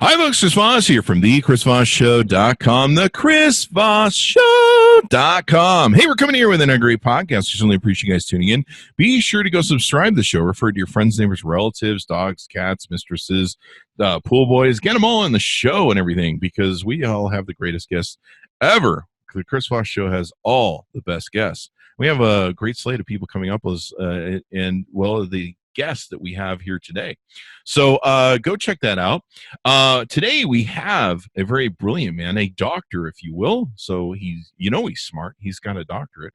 Hi, folks. Chris Voss here from the ChrisVossShow.com, the ChrisVossShow.com. Hey, we're coming here with another great podcast. I certainly appreciate you guys tuning in. Be sure to go subscribe to the show. Refer to your friends, neighbors, relatives, dogs, cats, mistresses, pool boys. Get them all on the show and everything because we all have the greatest guests ever. The Chris Voss Show has all the best guests. We have a great slate of people coming up with, the guests that we have here today. So go check that out. Today we have a very brilliant man, a doctor, if you will. So he's smart. He's got a doctorate.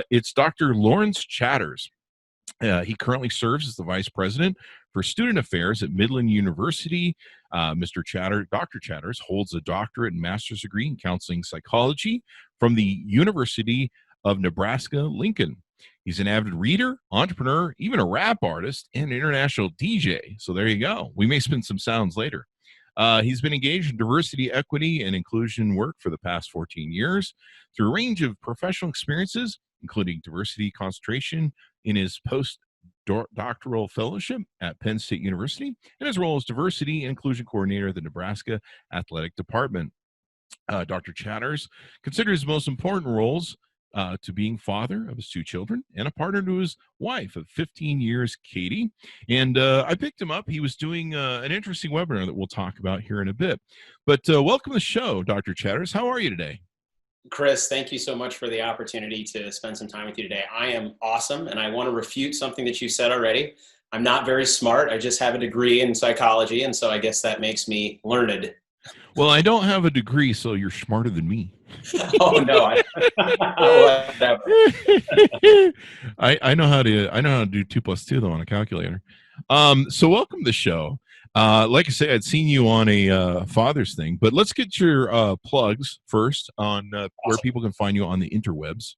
It's Dr. Lawrence Chatters. He currently serves as the vice president for student affairs at Midland University. Dr. Chatters holds a doctorate and master's degree in counseling psychology from the University of Nebraska-Lincoln. He's an avid reader, entrepreneur, even a rap artist, and international DJ. So there you go. We may spin some sounds later. He's been engaged in diversity, equity, and inclusion work for the past 14 years through a range of professional experiences, including diversity concentration in his postdoctoral fellowship at Penn State University and his role as diversity and inclusion coordinator of the Nebraska Athletic Department. Dr. Chatters considers his most important roles to being father of his two children and a partner to his wife of 15 years, Katie. And I picked him up. He was doing an interesting webinar that we'll talk about here in a bit. But welcome to the show, Dr. Chatters. How are you today? Chris, thank you so much for the opportunity to spend some time with you today. I am awesome, and I want to refute something that you said already. I'm not very smart. I just have a degree in psychology, and so I guess that makes me learned. Well, I don't have a degree, so you're smarter than me. Oh no! I know how to do 2 + 2 though on a calculator. So welcome to the show. Like I said, I'd seen you on a Father's thing, but let's get your plugs first on where people can find you on the interwebs.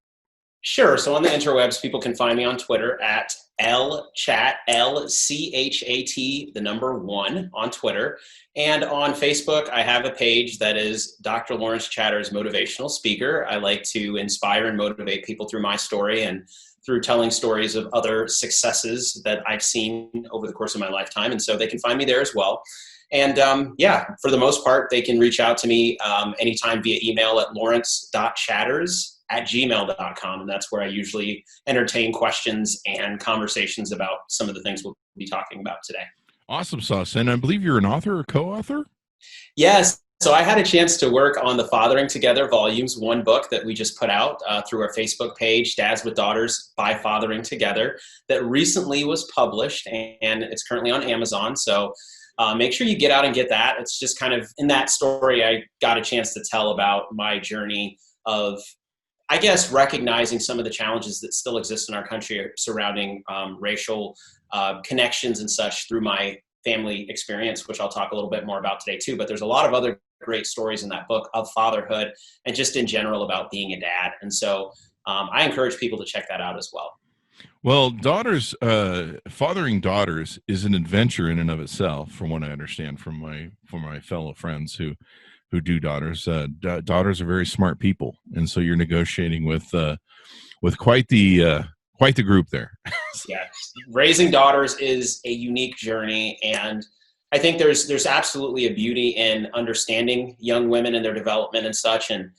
Sure. So on the interwebs, people can find me on Twitter at LChat, LCHAT, the number 1 on Twitter. And on Facebook, I have a page that is Dr. Lawrence Chatters Motivational Speaker. I like to inspire and motivate people through my story and through telling stories of other successes that I've seen over the course of my lifetime. And so they can find me there as well. And for the most part, they can reach out to me anytime via email at lawrence.chatters@gmail.com. And that's where I usually entertain questions and conversations about some of the things we'll be talking about today. Awesome sauce. And I believe you're an author or co-author? Yes. So I had a chance to work on the Fathering Together Volumes 1 book that we just put out through our Facebook page, Dads with Daughters by Fathering Together, that recently was published, and it's currently on Amazon. So make sure you get out and get that. It's just kind of in that story, I got a chance to tell about my journey of, I guess, recognizing some of the challenges that still exist in our country surrounding racial connections and such through my family experience, which I'll talk a little bit more about today too. But there's a lot of other great stories in that book of fatherhood and just in general about being a dad. And so I encourage people to check that out as well. Well, fathering daughters is an adventure in and of itself, from what I understand from my fellow friends who do daughters. Daughters are very smart people, and so you're negotiating with quite the group there. Yeah, raising daughters is a unique journey, and I think there's absolutely a beauty in understanding young women and their development and such, and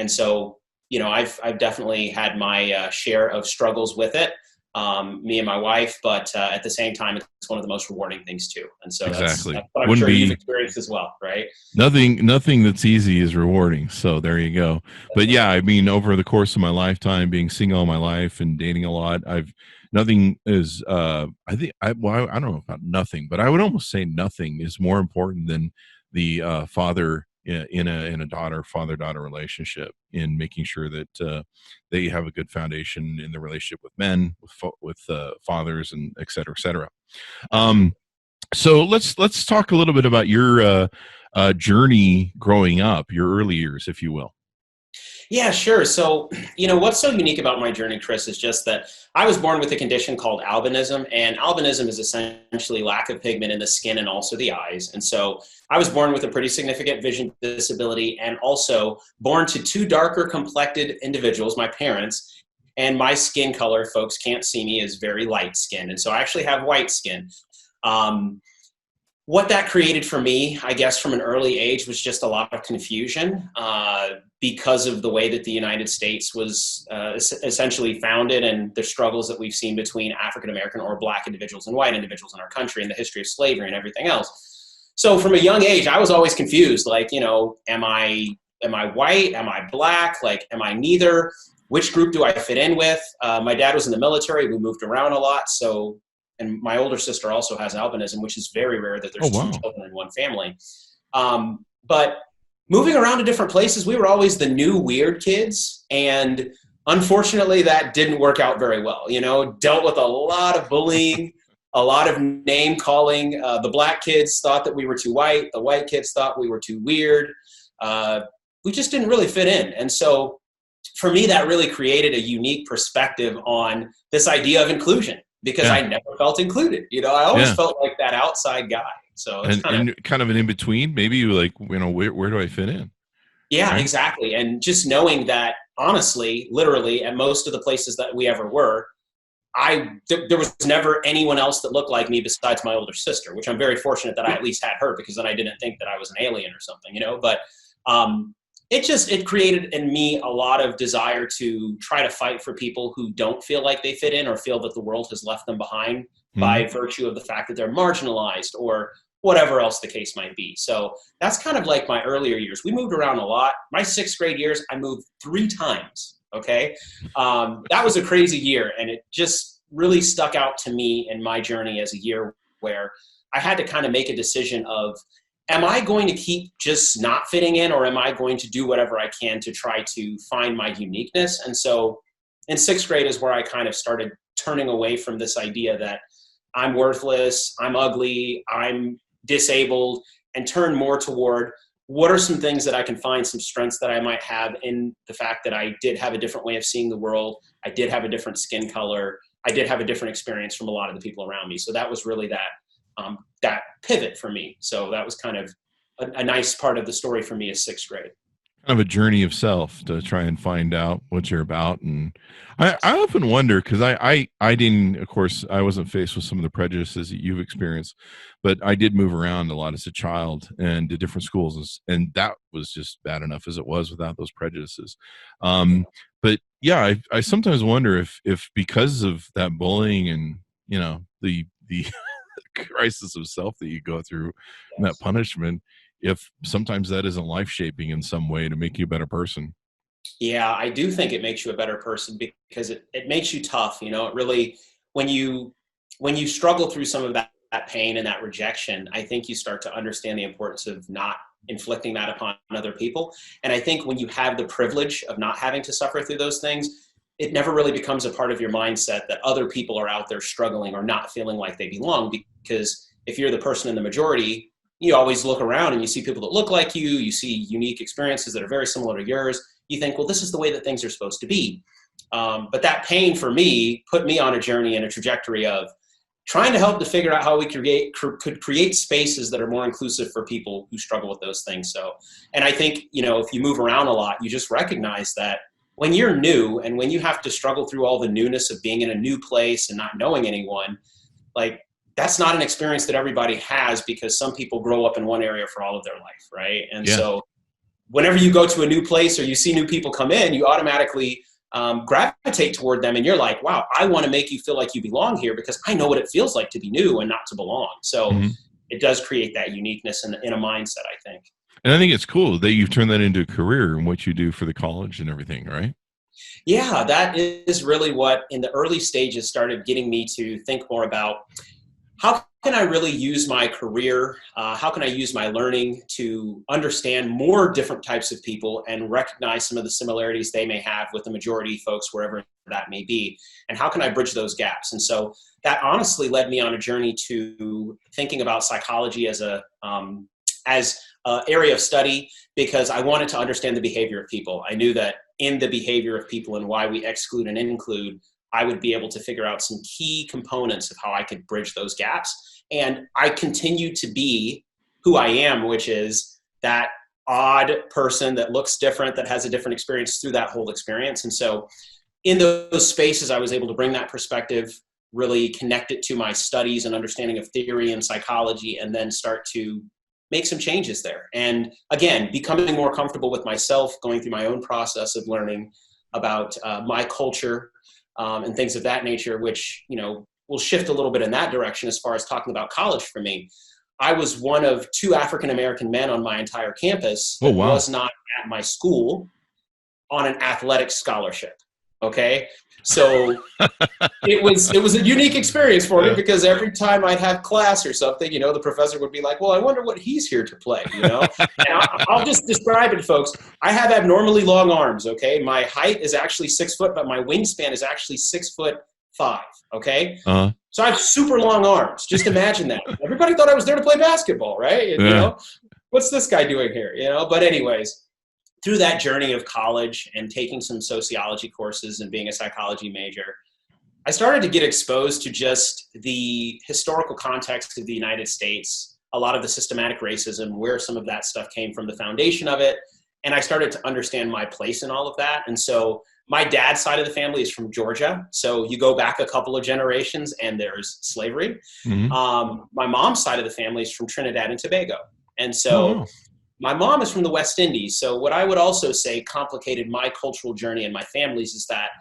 so I've definitely had my share of struggles with it. Me and my wife, but at the same time, it's one of the most rewarding things too. And so exactly. That's what I'm sure you've experienced as well, right? Nothing that's easy is rewarding. So there you go. But yeah, I mean, over the course of my lifetime, being single all my life and dating a lot, I don't know about nothing, but I would almost say nothing is more important than the father in a father-daughter relationship, in making sure that they have a good foundation in the relationship with men, with fathers, and et cetera, et cetera. So let's talk a little bit about your journey growing up, your early years, if you will. Yeah, sure. So, what's so unique about my journey, Chris, is just that I was born with a condition called albinism, and albinism is essentially lack of pigment in the skin and also the eyes. And so I was born with a pretty significant vision disability, and also born to 2 darker complected individuals, my parents, and my skin color, folks can't see me, is very light skinned. And so I actually have white skin. what that created for me, I guess, from an early age was just a lot of confusion because of the way that the United States was essentially founded and the struggles that we've seen between African American or Black individuals and white individuals in our country and the history of slavery and everything else. So from a young age, I was always confused. Like, am I white? Am I Black? Like, am I neither? Which group do I fit in with? My dad was in the military. We moved around a lot. And my older sister also has albinism, which is very rare that there's two children in one family. But moving around to different places, we were always the new weird kids. And unfortunately, that didn't work out very well. Dealt with a lot of bullying, a lot of name calling. The Black kids thought that we were too white. The white kids thought we were too weird. We just didn't really fit in. And so for me, that really created a unique perspective on this idea of inclusion. Because I never felt included. I always felt like that outside guy. So it's kind of an in-between. Maybe you like, where do I fit in? Yeah, right? Exactly. And just knowing that, honestly, literally, at most of the places that we ever were, there was never anyone else that looked like me besides my older sister, which I'm very fortunate that I at least had her, because then I didn't think that I was an alien or something, But it created in me a lot of desire to try to fight for people who don't feel like they fit in or feel that the world has left them behind by virtue of the fact that they're marginalized or whatever else the case might be. So that's kind of like my earlier years. We moved around a lot. My 6th grade years, I moved 3 times. Okay. That was a crazy year. And it just really stuck out to me in my journey as a year where I had to kind of make a decision of, am I going to keep just not fitting in, or am I going to do whatever I can to try to find my uniqueness? And so in 6th grade is where I kind of started turning away from this idea that I'm worthless, I'm ugly, I'm disabled, and turn more toward what are some things that I can find, some strengths that I might have in the fact that I did have a different way of seeing the world. I did have a different skin color. I did have a different experience from a lot of the people around me. So that was really that pivot for me. So that was kind of a nice part of the story for me as 6th grade. Kind of a journey of self to try and find out what you're about. And I often wonder, because I didn't, of course, I wasn't faced with some of the prejudices that you've experienced, but I did move around a lot as a child and to different schools. And that was just bad enough as it was without those prejudices. But yeah, I sometimes wonder if because of that bullying and, the crisis of self that you go through and that punishment, if sometimes that isn't life-shaping in some way to make you a better person. Yeah, I do think it makes you a better person because it makes you tough. It really, when you struggle through some of that pain and that rejection, I think you start to understand the importance of not inflicting that upon other people. And I think when you have the privilege of not having to suffer through those things, it never really becomes a part of your mindset that other people are out there struggling or not feeling like they belong. Because if you're the person in the majority, you always look around and you see people that look like you see unique experiences that are very similar to yours. You think, well, this is the way that things are supposed to be. But that pain for me put me on a journey and a trajectory of trying to help to figure out how we could create spaces that are more inclusive for people who struggle with those things. So, and I think, if you move around a lot, you just recognize that when you're new and when you have to struggle through all the newness of being in a new place and not knowing anyone, like, that's not an experience that everybody has, because some people grow up in one area for all of their life, right? And so whenever you go to a new place or you see new people come in, you automatically gravitate toward them, and you're like, wow, I want to make you feel like you belong here because I know what it feels like to be new and not to belong. So it does create that uniqueness in a mindset, I think. And I think it's cool that you've turned that into a career and what you do for the college and everything, right? Yeah, that is really what in the early stages started getting me to think more about how can I really use my career? How can I use my learning to understand more different types of people and recognize some of the similarities they may have with the majority folks, wherever that may be? And how can I bridge those gaps? And so that honestly led me on a journey to thinking about psychology as a area of study, because I wanted to understand the behavior of people. I knew that in the behavior of people and why we exclude and include, I would be able to figure out some key components of how I could bridge those gaps. And I continue to be who I am, which is that odd person that looks different, that has a different experience through that whole experience. And so in those spaces, I was able to bring that perspective, really connect it to my studies and understanding of theory and psychology, and then start to make some changes there. And again, becoming more comfortable with myself, going through my own process of learning about my culture and things of that nature, which, will shift a little bit in that direction as far as talking about college for me. I was one of 2 African-American men on my entire campus that was not at my school on an athletic scholarship. Okay. So it was a unique experience for me, because every time I'd have class or something, the professor would be like, well, I wonder what he's here to play, And I'll just describe it, folks. I have abnormally long arms. Okay. My height is actually 6 foot, but my wingspan is actually 6'5". Okay. Uh-huh. So I have super long arms. Just imagine that. Everybody thought I was there to play basketball, right? What's this guy doing here? But anyways, through that journey of college and taking some sociology courses and being a psychology major, I started to get exposed to just the historical context of the United States, a lot of the systematic racism, where some of that stuff came from, the foundation of it. And I started to understand my place in all of that. And so my dad's side of the family is from Georgia. So you go back a couple of generations and there's slavery. Mm-hmm. My mom's side of the family is from Trinidad and Tobago. And so my mom is from the West Indies. So what I would also say complicated my cultural journey and my family's is that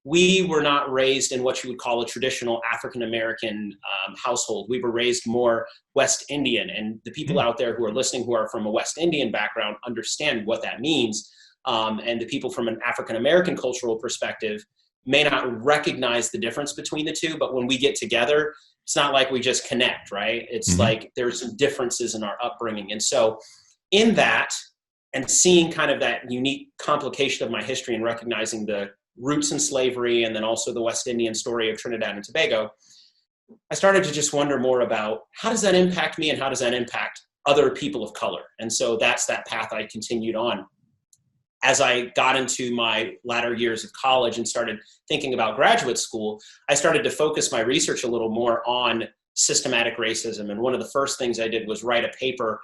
we were not raised in what you would call a traditional African-American household. We were raised more West Indian. And the people out there who are listening who are from a West Indian background understand what that means. And the people from an African-American cultural perspective may not recognize the difference between the two. But when we get together, it's not like we just connect, right? It's like there's some differences in our upbringing. And so in that, and seeing kind of that unique complication of my history and recognizing the roots in slavery and then also the West Indian story of Trinidad and Tobago, I started to just wonder more about how does that impact me and how does that impact other people of color? And so that's that path I continued on. As I got into my latter years of college and started thinking about graduate school, I started to focus my research a little more on systematic racism. And one of the first things I did was write a paper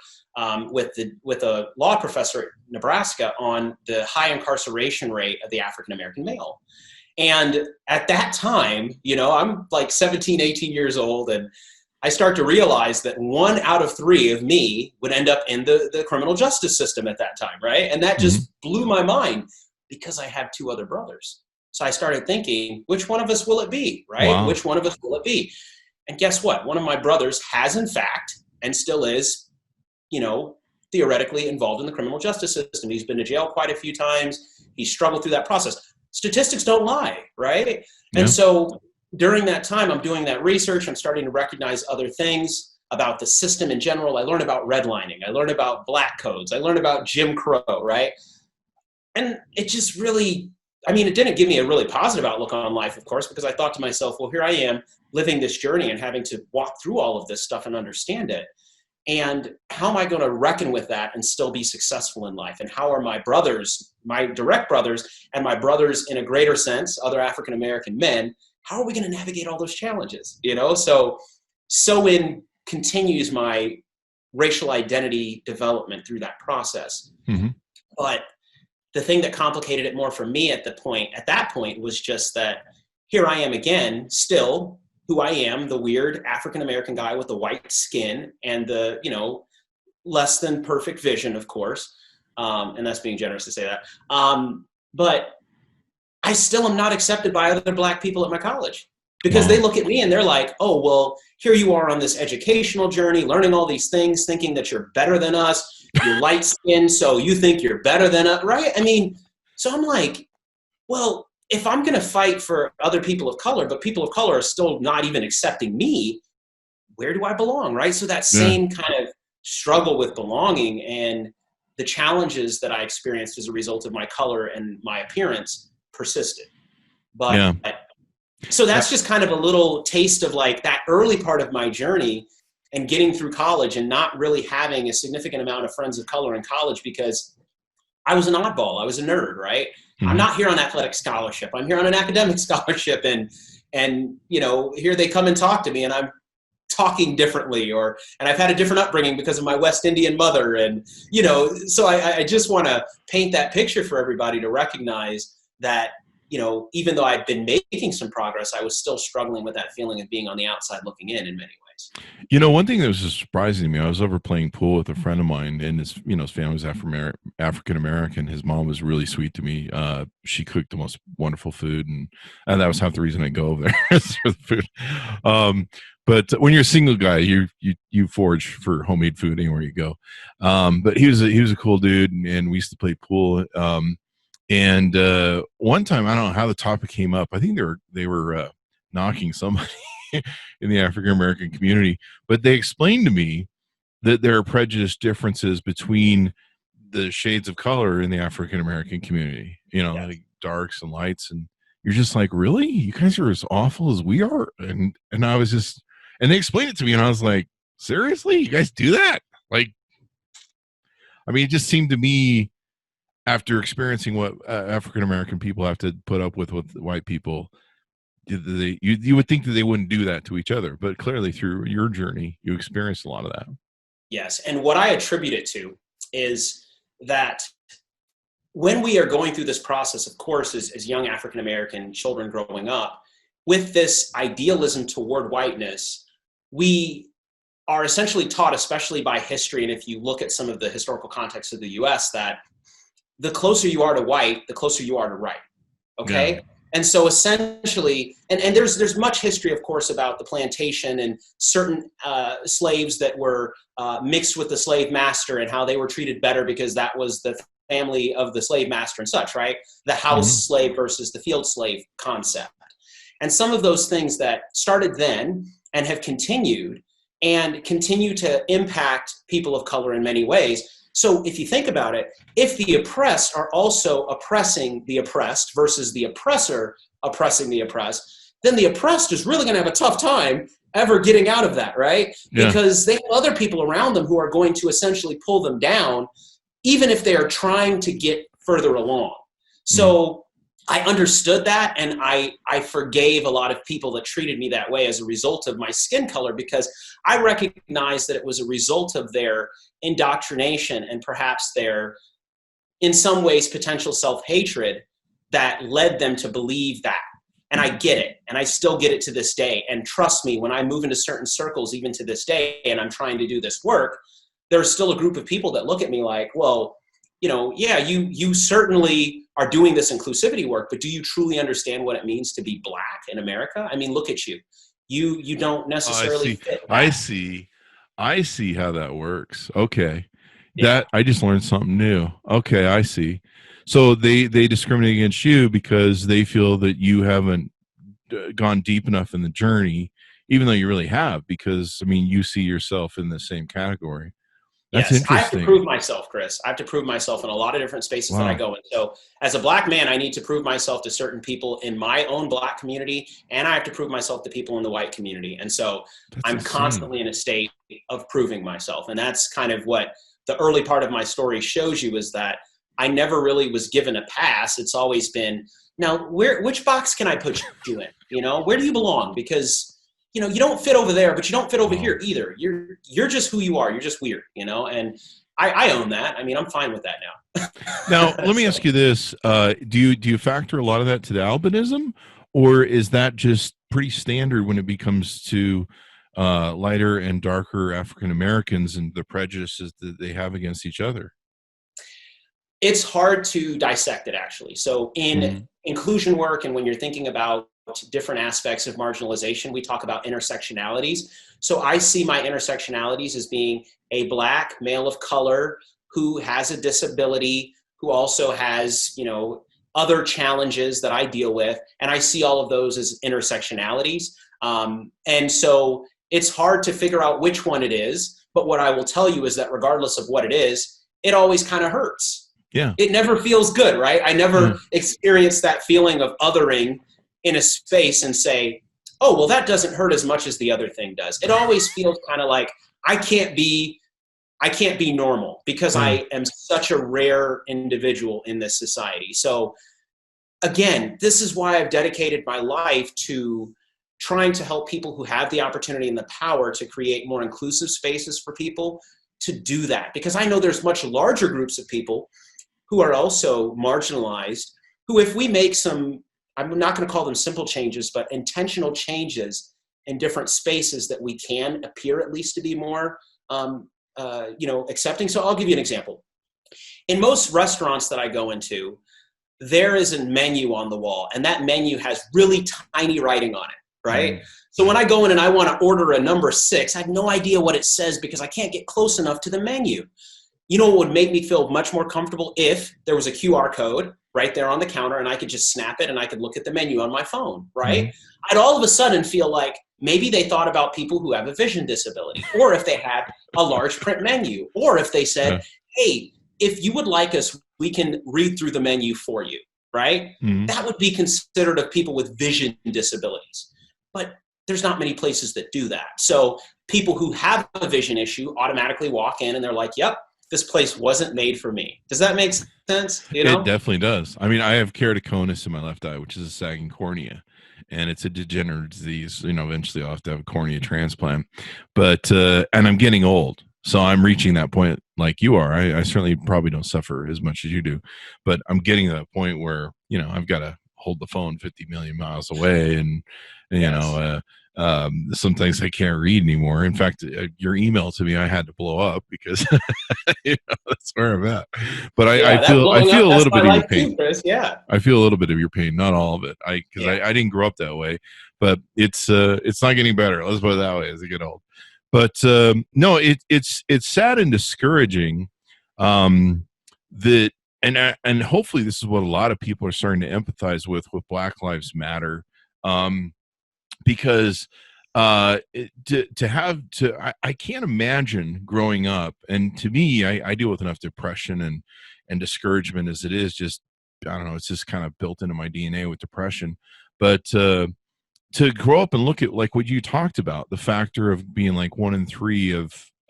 with a law professor at Nebraska on the high incarceration rate of the African-American male. And at that time, I'm like 17, 18 years old, and I start to realize that 1 out of 3 of me would end up in the criminal justice system at that time, right? And that just blew my mind because I have 2 other brothers. So I started thinking, which one of us will it be, right? Wow. Which one of us will it be? And guess what? One of my brothers has, in fact, and still is, theoretically involved in the criminal justice system. He's been to jail quite a few times. He struggled through that process. Statistics don't lie, right? Yeah. And so during that time, I'm doing that research. I'm starting to recognize other things about the system in general. I learned about redlining. I learned about black codes. I learned about Jim Crow, right? And it just really, it didn't give me a really positive outlook on life, of course, because I thought to myself, well, here I am living this journey and having to walk through all of this stuff and understand it. And how am I going to reckon with that and still be successful in life? And how are my brothers, my direct brothers, and my brothers in a greater sense, other African-American men, how are we going to navigate all those challenges? So in continues my racial identity development through that process. Mm-hmm. But the thing that complicated it more for me at that point was just that here I am again, still who I am, the weird African-American guy with the white skin and the, less than perfect vision, of course. And that's being generous to say that. But I still am not accepted by other black people at my college because they look at me and they're like, oh, well, here you are on this educational journey, learning all these things, thinking that you're better than us. You're light skinned, so you think you're better than us, right? So I'm like, well, if I'm going to fight for other people of color, but people of color are still not even accepting me, where do I belong, right? So that same kind of struggle with belonging and the challenges that I experienced as a result of my color and my appearance persisted. But so that's just kind of a little taste of like that early part of my journey and getting through college and not really having a significant amount of friends of color in college because I was an oddball. I was a nerd, right? Mm-hmm. I'm not here on athletic scholarship. I'm here on an academic scholarship. And here they come and talk to me and I'm talking differently and I've had a different upbringing because of my West Indian mother. And, so I just want to paint that picture for everybody to recognize that even though I've been making some progress, I was still struggling with that feeling of being on the outside looking in many ways. One thing that was just surprising to me, I was over playing pool with a friend of mine, and his family was African American. His mom was really sweet to me. She cooked the most wonderful food, and that was half the reason I go over there is for the food. But when you're a single guy, you forage for homemade food anywhere you go. But he was a cool dude, and we used to play pool. And one time, I don't know how the topic came up. I think they were knocking somebody in the African American community, but they explained to me that there are prejudice differences between the shades of color in the African American community. Like darks and lights, and you're just like, really? You guys are as awful as we are? And I was just, and they explained it to me, and I was like, seriously, you guys do that? Like, I mean, it just seemed to me, after experiencing what African American people have to put up with white people, you would think that they wouldn't do that to each other, but clearly through your journey, you experienced a lot of that. Yes, and what I attribute it to is that when we are going through this process, of course, as young African American children growing up, with this idealism toward whiteness, we are essentially taught, especially by history, and if you look at some of the historical context of the U.S., that the closer you are to white, the closer you are to right. Okay? Yeah. And so essentially, and there's much history, of course, about the plantation and certain slaves that were mixed with the slave master and how they were treated better because that was the family of the slave master and such, right? The house slave versus the field slave concept. And some of those things that started then and have continued and continue to impact people of color in many ways. So if you think about it, if the oppressed are also oppressing the oppressed versus the oppressor oppressing the oppressed, then the oppressed is really going to have a tough time ever getting out of that, right? Yeah. Because they have other people around them who are going to essentially pull them down, even if they are trying to get further along. So I understood that, and I forgave a lot of people that treated me that way as a result of my skin color, because I recognized that it was a result of their indoctrination and perhaps their, in some ways, potential self-hatred that led them to believe that. And I get it, and I still get it to this day. And trust me, when I move into certain circles, even to this day, and I'm trying to do this work, there's still a group of people that look at me like, well, yeah, you certainly are doing this inclusivity work, but do you truly understand what it means to be Black in America? I mean, look at you. You don't necessarily fit that. I see how that works. Okay. That I just learned something new. Okay, I see. So they discriminate against you because they feel that you haven't gone deep enough in the journey, even though you really have, because I mean, you see yourself in the same category. That's interesting. I have to prove myself, Chris. I have to prove myself in a lot of different spaces that I go in. So as a Black man, I need to prove myself to certain people in my own Black community, and I have to prove myself to people in the white community. And so I'm constantly in a state of proving myself. And that's kind of what the early part of my story shows you, is that I never really was given a pass. It's always been, now, which box can I put you in? Where do you belong? Because you don't fit over there, but you don't fit over here either. You're just who you are. You're just weird, and I own that. I mean, I'm fine with that now. Now, let me ask you this. Do you factor a lot of that to the albinism, or is that just pretty standard when it becomes to lighter and darker African Americans and the prejudices that they have against each other? It's hard to dissect it, actually. So in inclusion work, and when you're thinking about different aspects of marginalization, we talk about intersectionalities. So I see my intersectionalities as being a Black male of color who has a disability, who also has, other challenges that I deal with. And I see all of those as intersectionalities. And so it's hard to figure out which one it is. But what I will tell you is that regardless of what it is, it always kind of hurts. Yeah. It never feels good, right? I never experienced that feeling of othering in a space and say, oh, well, that doesn't hurt as much as the other thing does. It always feels kind of like I can't be normal because I am such a rare individual in this society. So again, this is why I've dedicated my life to trying to help people who have the opportunity and the power to create more inclusive spaces for people to do that. Because I know there's much larger groups of people who are also marginalized, who if we make some I'm not going to call them simple changes, but intentional changes in different spaces that we can appear at least to be more, accepting. So I'll give you an example. In most restaurants that I go into, there is a menu on the wall, and that menu has really tiny writing on it, right? So when I go in and I want to order a number 6, I have no idea what it says because I can't get close enough to the menu. You know what would make me feel much more comfortable? If there was a QR code right there on the counter and I could just snap it and I could look at the menu on my phone, right? I'd all of a sudden feel like maybe they thought about people who have a vision disability, or if they had a large print menu, or if they said, hey, if you would like us, we can read through the menu for you, right? That would be considered of people with vision disabilities. But there's not many places that do that. So people who have a vision issue automatically walk in and they're like, yep, this place wasn't made for me. Does that make sense? You know? It definitely does. I mean, I have keratoconus in my left eye, which is a sagging cornea, and it's a degenerative disease. Eventually I'll have to have a cornea transplant. But and I'm getting old, so I'm reaching that point like you are. I certainly probably don't suffer as much as you do, but I'm getting to that point where I've got to hold the phone 50 million miles away, and sometimes I can't read anymore. In fact, your email to me, I had to blow up because that's where I'm at. But I feel a little bit of your pain. Too, Chris. Yeah, I feel a little bit of your pain, not all of it. I didn't grow up that way, but it's not getting better. Let's put it that way as I get old. But no, it's sad and discouraging that, and hopefully this is what a lot of people are starting to empathize with Black Lives Matter. Because I can't imagine growing up, and to me, I deal with enough depression and discouragement as it is. Just, I don't know, it's just kind of built into my DNA with depression. But to grow up and look at like what you talked about, the factor of being like 1 in 3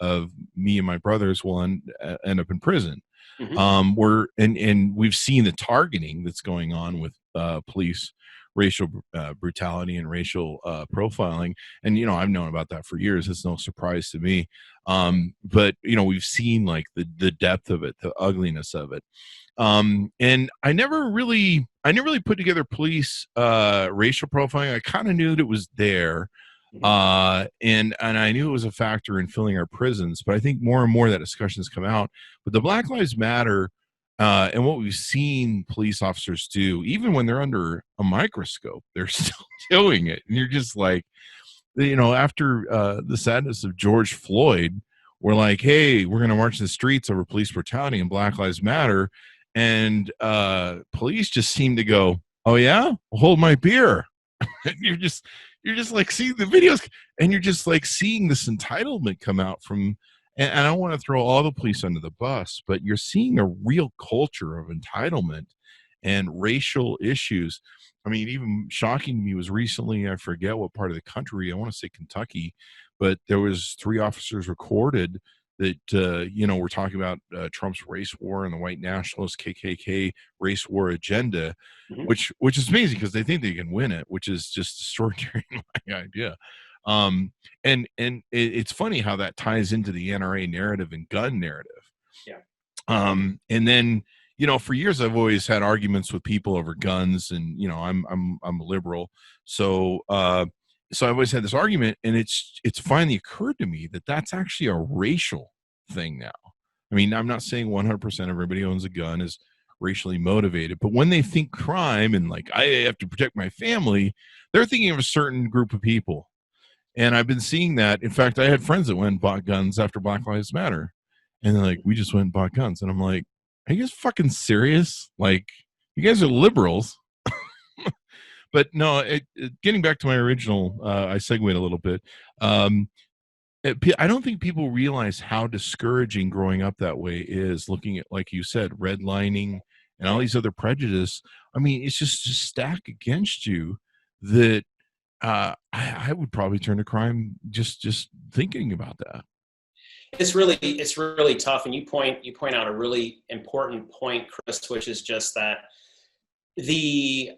of me and my brothers will end up in prison. We've seen the targeting that's going on with police, racial brutality and racial profiling. And, I've known about that for years. It's no surprise to me. But, we've seen like the depth of it, the ugliness of it. And I never really put together police racial profiling. I kind of knew that it was there. And I knew it was a factor in filling our prisons, but I think more and more that discussion has come out. But the Black Lives Matter, and what we've seen police officers do, even when they're under a microscope, they're still doing it. And you're just like, after the sadness of George Floyd, we're like, hey, we're going to march in the streets over police brutality and Black Lives Matter. And police just seem to go, oh, yeah, well, hold my beer. And you're just like seeing the videos, and you're just like seeing this entitlement come out from. And I don't want to throw all the police under the bus, but you're seeing a real culture of entitlement and racial issues. I mean, even shocking to me was recently, I forget what part of the country, I want to say Kentucky, but there was 3 officers recorded that, we're talking about Trump's race war and the white nationalist KKK race war agenda, which is amazing because they think they can win it, which is just extraordinary in my idea. And it's funny how that ties into the NRA narrative and gun narrative. Yeah. And then, for years I've always had arguments with people over guns, and, I'm a liberal. So I've always had this argument, and it's finally occurred to me that that's actually a racial thing now. I mean, I'm not saying 100% everybody who owns a gun is racially motivated, but when they think crime and like, I have to protect my family, they're thinking of a certain group of people. And I've been seeing that. In fact, I had friends that went and bought guns after Black Lives Matter. And they're like, we just went and bought guns. And I'm like, are you guys fucking serious? Like, you guys are liberals. But no, getting back to my original, I segued a little bit. I don't think people realize how discouraging growing up that way is, looking at, like you said, redlining and all these other prejudice. I mean, it's just stacked against you that I would probably turn to crime just thinking about that. It's really tough. And you point out a really important point, Chris, which is just that the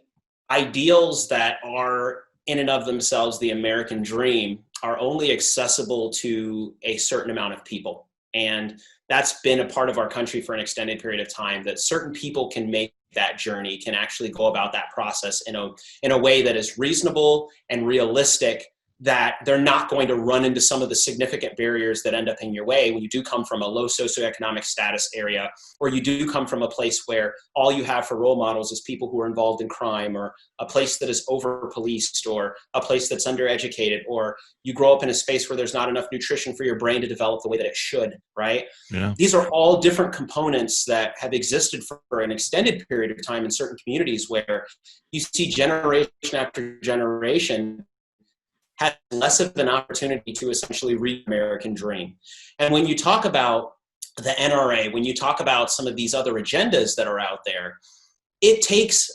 ideals that are in and of themselves the American dream are only accessible to a certain amount of people. And that's been a part of our country for an extended period of time, that certain people can make that journey can actually go about that process in a way that is reasonable and realistic, that they're not going to run into some of the significant barriers that end up in your way when you do come from a low socioeconomic status area, or you do come from a place where all you have for role models is people who are involved in crime, or a place that is over-policed, or a place that's undereducated, or you grow up in a space where there's not enough nutrition for your brain to develop the way that it should, right? Yeah. These are all different components that have existed for an extended period of time in certain communities, where you see generation after generation had less of an opportunity to essentially read the American dream. And when you talk about the NRA, when you talk about some of these other agendas that are out there, it takes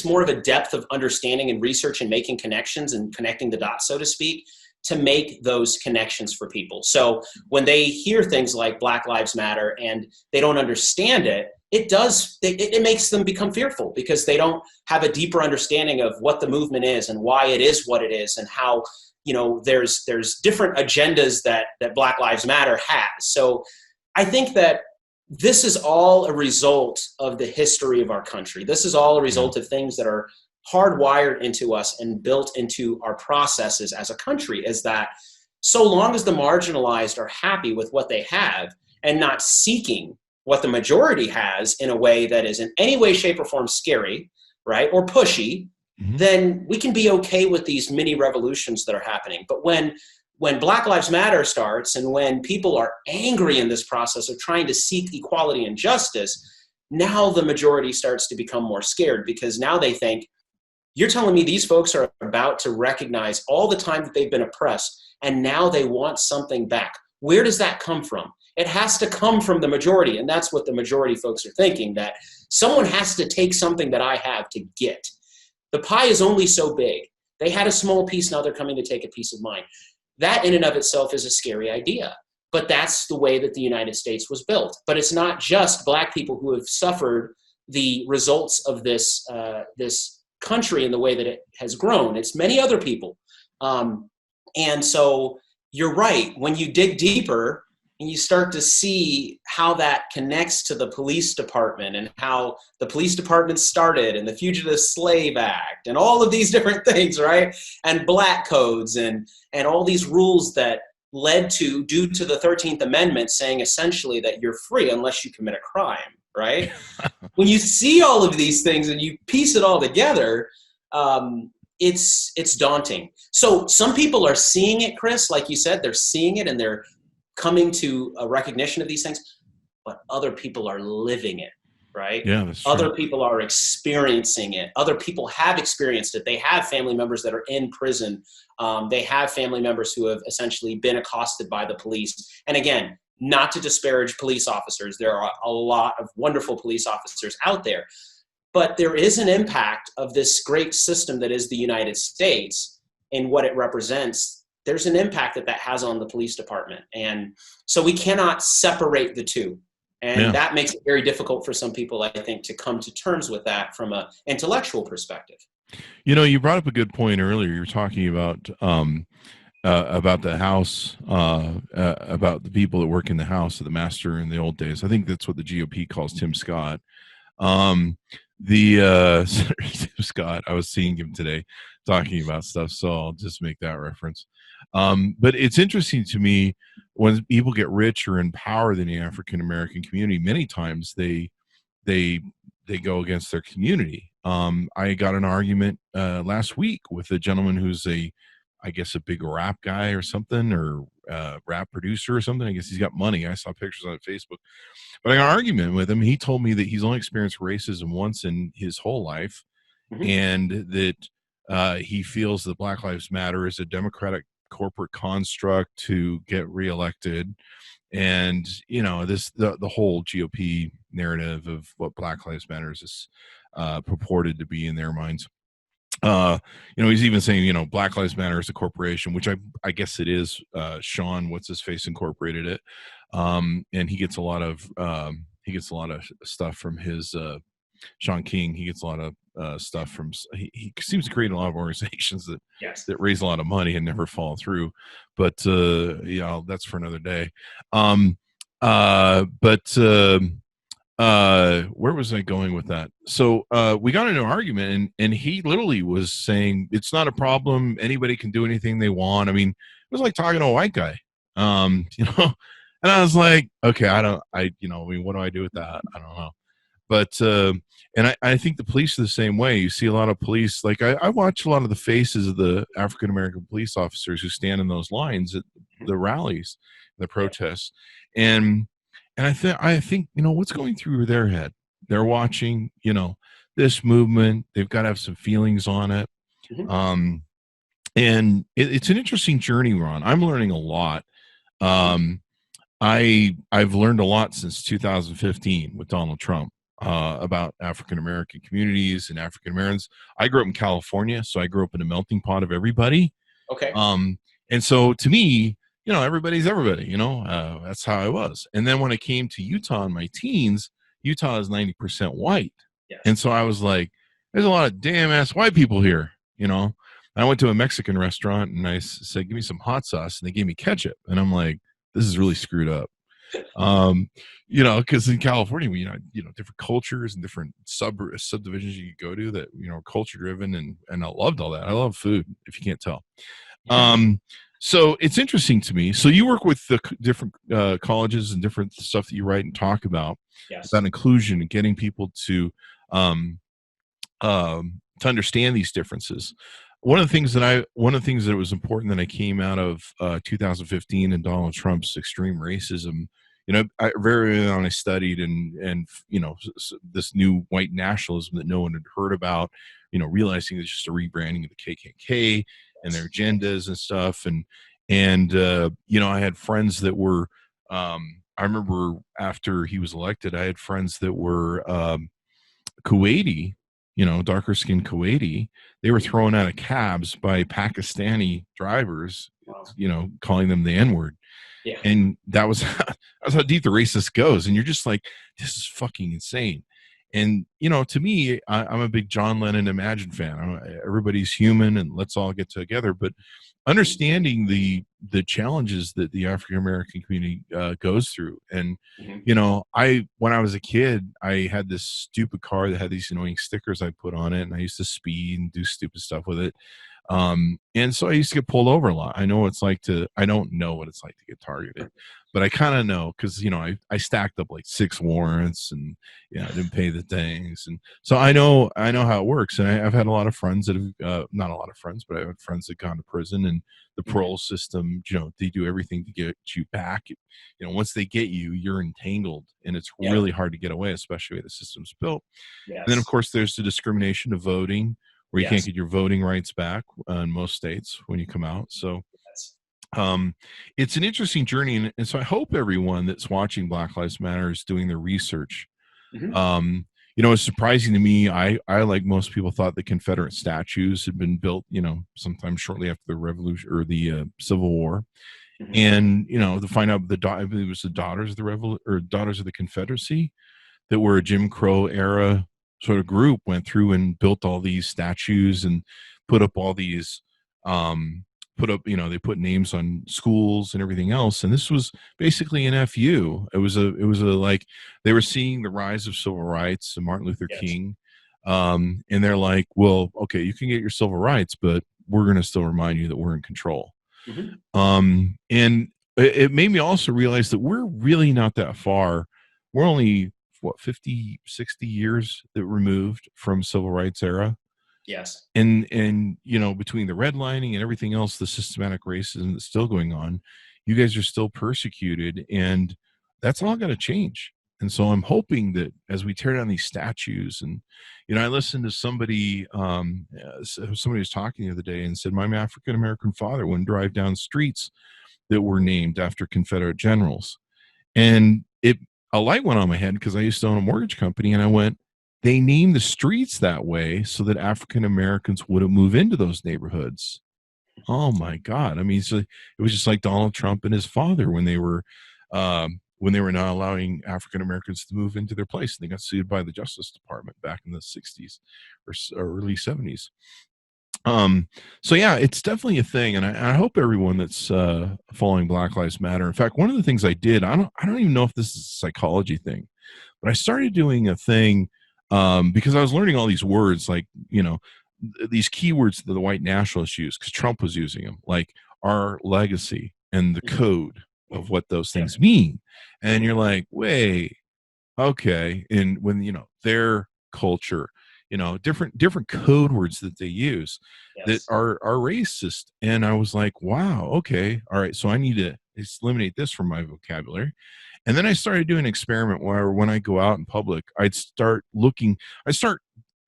more of a depth of understanding and research and making connections and connecting the dots, so to speak, to make those connections for people. So when they hear things like Black Lives Matter and they don't understand it, it makes them become fearful, because they don't have a deeper understanding of what the movement is and why it is what it is, and how, there's different agendas that Black Lives Matter has. So I think that this is all a result of the history of our country. This is all a result of things that are hardwired into us and built into our processes as a country, is that so long as the marginalized are happy with what they have and not seeking what the majority has in a way that is in any way, shape, or form scary, right, or pushy, then we can be okay with these mini revolutions that are happening. But when Black Lives Matter starts, and when people are angry in this process of trying to seek equality and justice, now the majority starts to become more scared, because now they think, you're telling me these folks are about to recognize all the time that they've been oppressed, and now they want something back. Where does that come from? It has to come from the majority, and that's what the majority folks are thinking, that someone has to take something that I have to get. The pie is only so big. They had a small piece, now they're coming to take a piece of mine. That in and of itself is a scary idea, but that's the way that the United States was built. But it's not just Black people who have suffered the results of this country in the way that it has grown. It's many other people. And so you're right. When you dig deeper and you start to see how that connects to the police department, and how the police department started, and the Fugitive Slave Act, and all of these different things, right? And black codes, and all these rules that led to, due to the 13th Amendment saying essentially that you're free unless you commit a crime, right? When you see all of these things and you piece it all together, it's daunting. So some people are seeing it, Chris, like you said, they're seeing it and they're coming to a recognition of these things, but other people are living it, right? Yeah, that's true. Other people are experiencing it. Other people have experienced it. They have family members that are in prison. They have family members who have essentially been accosted by the police. And again, not to disparage police officers. There are a lot of wonderful police officers out there. But there is an impact of this great system that is the United States and what it represents. There's an impact that has on the police department. And so we cannot separate the two. And that makes it very difficult for some people, I think, to come to terms with that from an intellectual perspective. You brought up a good point earlier. You were talking about the House, about the people that work in the House of the master in the old days. I think that's what the GOP calls Tim Scott. Tim Scott, I was seeing him today talking about stuff, so I'll just make that reference. But it's interesting to me when people get rich or in power in the African American community, many times they go against their community. I got an argument last week with a gentleman who's I guess a big rap guy or something, or rap producer or something. I guess he's got money. I saw pictures on Facebook. But I got an argument with him. He told me that he's only experienced racism once in his whole life, and that he feels that Black Lives Matter is a Democratic corporate construct to get reelected. And, the whole GOP narrative of what Black Lives Matter is purported to be in their minds. He's even saying, Black Lives Matter is a corporation, which I guess it is. Sean, what's his face, incorporated it. And he gets a lot of stuff from his, Sean King. He gets a lot of stuff from, he seems to create a lot of organizations that raise a lot of money and never follow through. But, that's for another day. where was I going with that? So we got into an argument, and he literally was saying it's not a problem. Anybody can do anything they want. I mean, it was like talking to a white guy, you know. And I was like, okay, I mean, what do I do with that? I don't know. But and I think the police are the same way. You see a lot of police, like I watch a lot of the faces of the African American police officers who stand in those lines at the rallies, the protests, and I think what's going through their head. They're watching, this movement. They've got to have some feelings on it, Mhm. um, and it's an interesting journey, Ron. I'm learning a lot. Um, I've learned a lot since 2015 with Donald Trump about African American communities and African Americans. I grew up in California, so I grew up in a melting pot of everybody. Okay. Um, and so to me, everybody's everybody. That's how I was. And then when I came to Utah in my teens, Utah is 90% white, and Yes. so I was like, "There's a lot of damn ass white people here." I went to a Mexican restaurant and I said, "Give me some hot sauce," and they gave me ketchup, and I'm like, "This is really screwed up." Because in California, different cultures and different subdivisions you could go to that are culture driven, and I loved all that. I love food, if you can't tell. Um, so it's interesting to me. So you work with the different colleges and different stuff that you write and talk about Yes. inclusion and getting people um, to understand these differences. One of the things that was important that I came out of 2015 and Donald Trump's extreme racism. Very early on I studied and this new white nationalism that no one had heard about. Realizing it's just a rebranding of the KKK and their Yes. agendas and stuff. And I had friends that were. I remember after he was elected, I had friends that were Kuwaiti, darker skinned Kuwaiti. They were thrown out of cabs by Pakistani drivers, Wow. calling them the N word. Yeah. And that was that's how deep the racist goes. And you're just like, this is fucking insane. And to me, I'm a big John Lennon Imagine fan. Everybody's human, and let's all get together. But understanding the challenges that the African American community goes through, and Mhm. when I was a kid, I had this stupid car that had these annoying stickers I put on it, and I used to speed and do stupid stuff with it. And so I used to get pulled over a lot. I don't know what it's like to get targeted, but I kind of know because, I stacked up like 6 warrants and, I didn't pay the things. And so I know how it works. And I've had a lot of friends that have, not a lot of friends, but I have friends that gone to prison, and the Mhm. parole system, they do everything to get you back. Once they get you, you're entangled, and it's Yeah. really hard to get away, especially the way the system's built. And then, of Yes. course, there's the discrimination of voting, where you can't Yes. get your voting rights back in most states when you come out. So Yes. um, it's an interesting journey, and so I hope everyone that's watching Black Lives Matter is doing their research. Mhm. It's surprising to me. I like most people thought the Confederate statues had been built, sometime shortly after the Revolution or the Civil War, Mhm. and to find out I believe it was the daughters of the daughters of the Confederacy that were a Jim Crow era sort of group went through and built all these statues and put up all these they put names on schools and everything else. And this was basically an FU. It was a like they were seeing the rise of civil rights and Martin Luther Yes. King. And they're like, well, okay, you can get your civil rights, but we're going to still remind you that we're in control. Mhm. And it made me also realize that we're really not that far. We're only 50, 60 years that removed from civil rights era. Yes. And between the redlining and everything else, the systematic racism that's still going on, you guys are still persecuted, and that's all got to change. And so I'm hoping that as we tear down these statues, and I listened to somebody somebody was talking the other day and said, my African American father wouldn't drive down streets that were named after Confederate generals. And a light went on my head because I used to own a mortgage company, and I went, they named the streets that way so that African Americans wouldn't move into those neighborhoods. Oh my God. I mean, so it was just like Donald Trump and his father when they were not allowing African Americans to move into their place. They got sued by the Justice Department back in the 60s or early 70s. So yeah, it's definitely a thing, and I hope everyone that's following Black Lives Matter. In fact, one of the things I did, I don't even know if this is a psychology thing, But I started doing a thing because I was learning all these words, like, these keywords that the white nationalists use because Trump was using them, like our legacy and the code of what those things mean. And you're like, wait, okay. And when, their culture, different code words that they use that are racist. And I was like, wow, okay. All right. So I need to eliminate this from my vocabulary. And then I started doing an experiment where when I go out in public, I'd start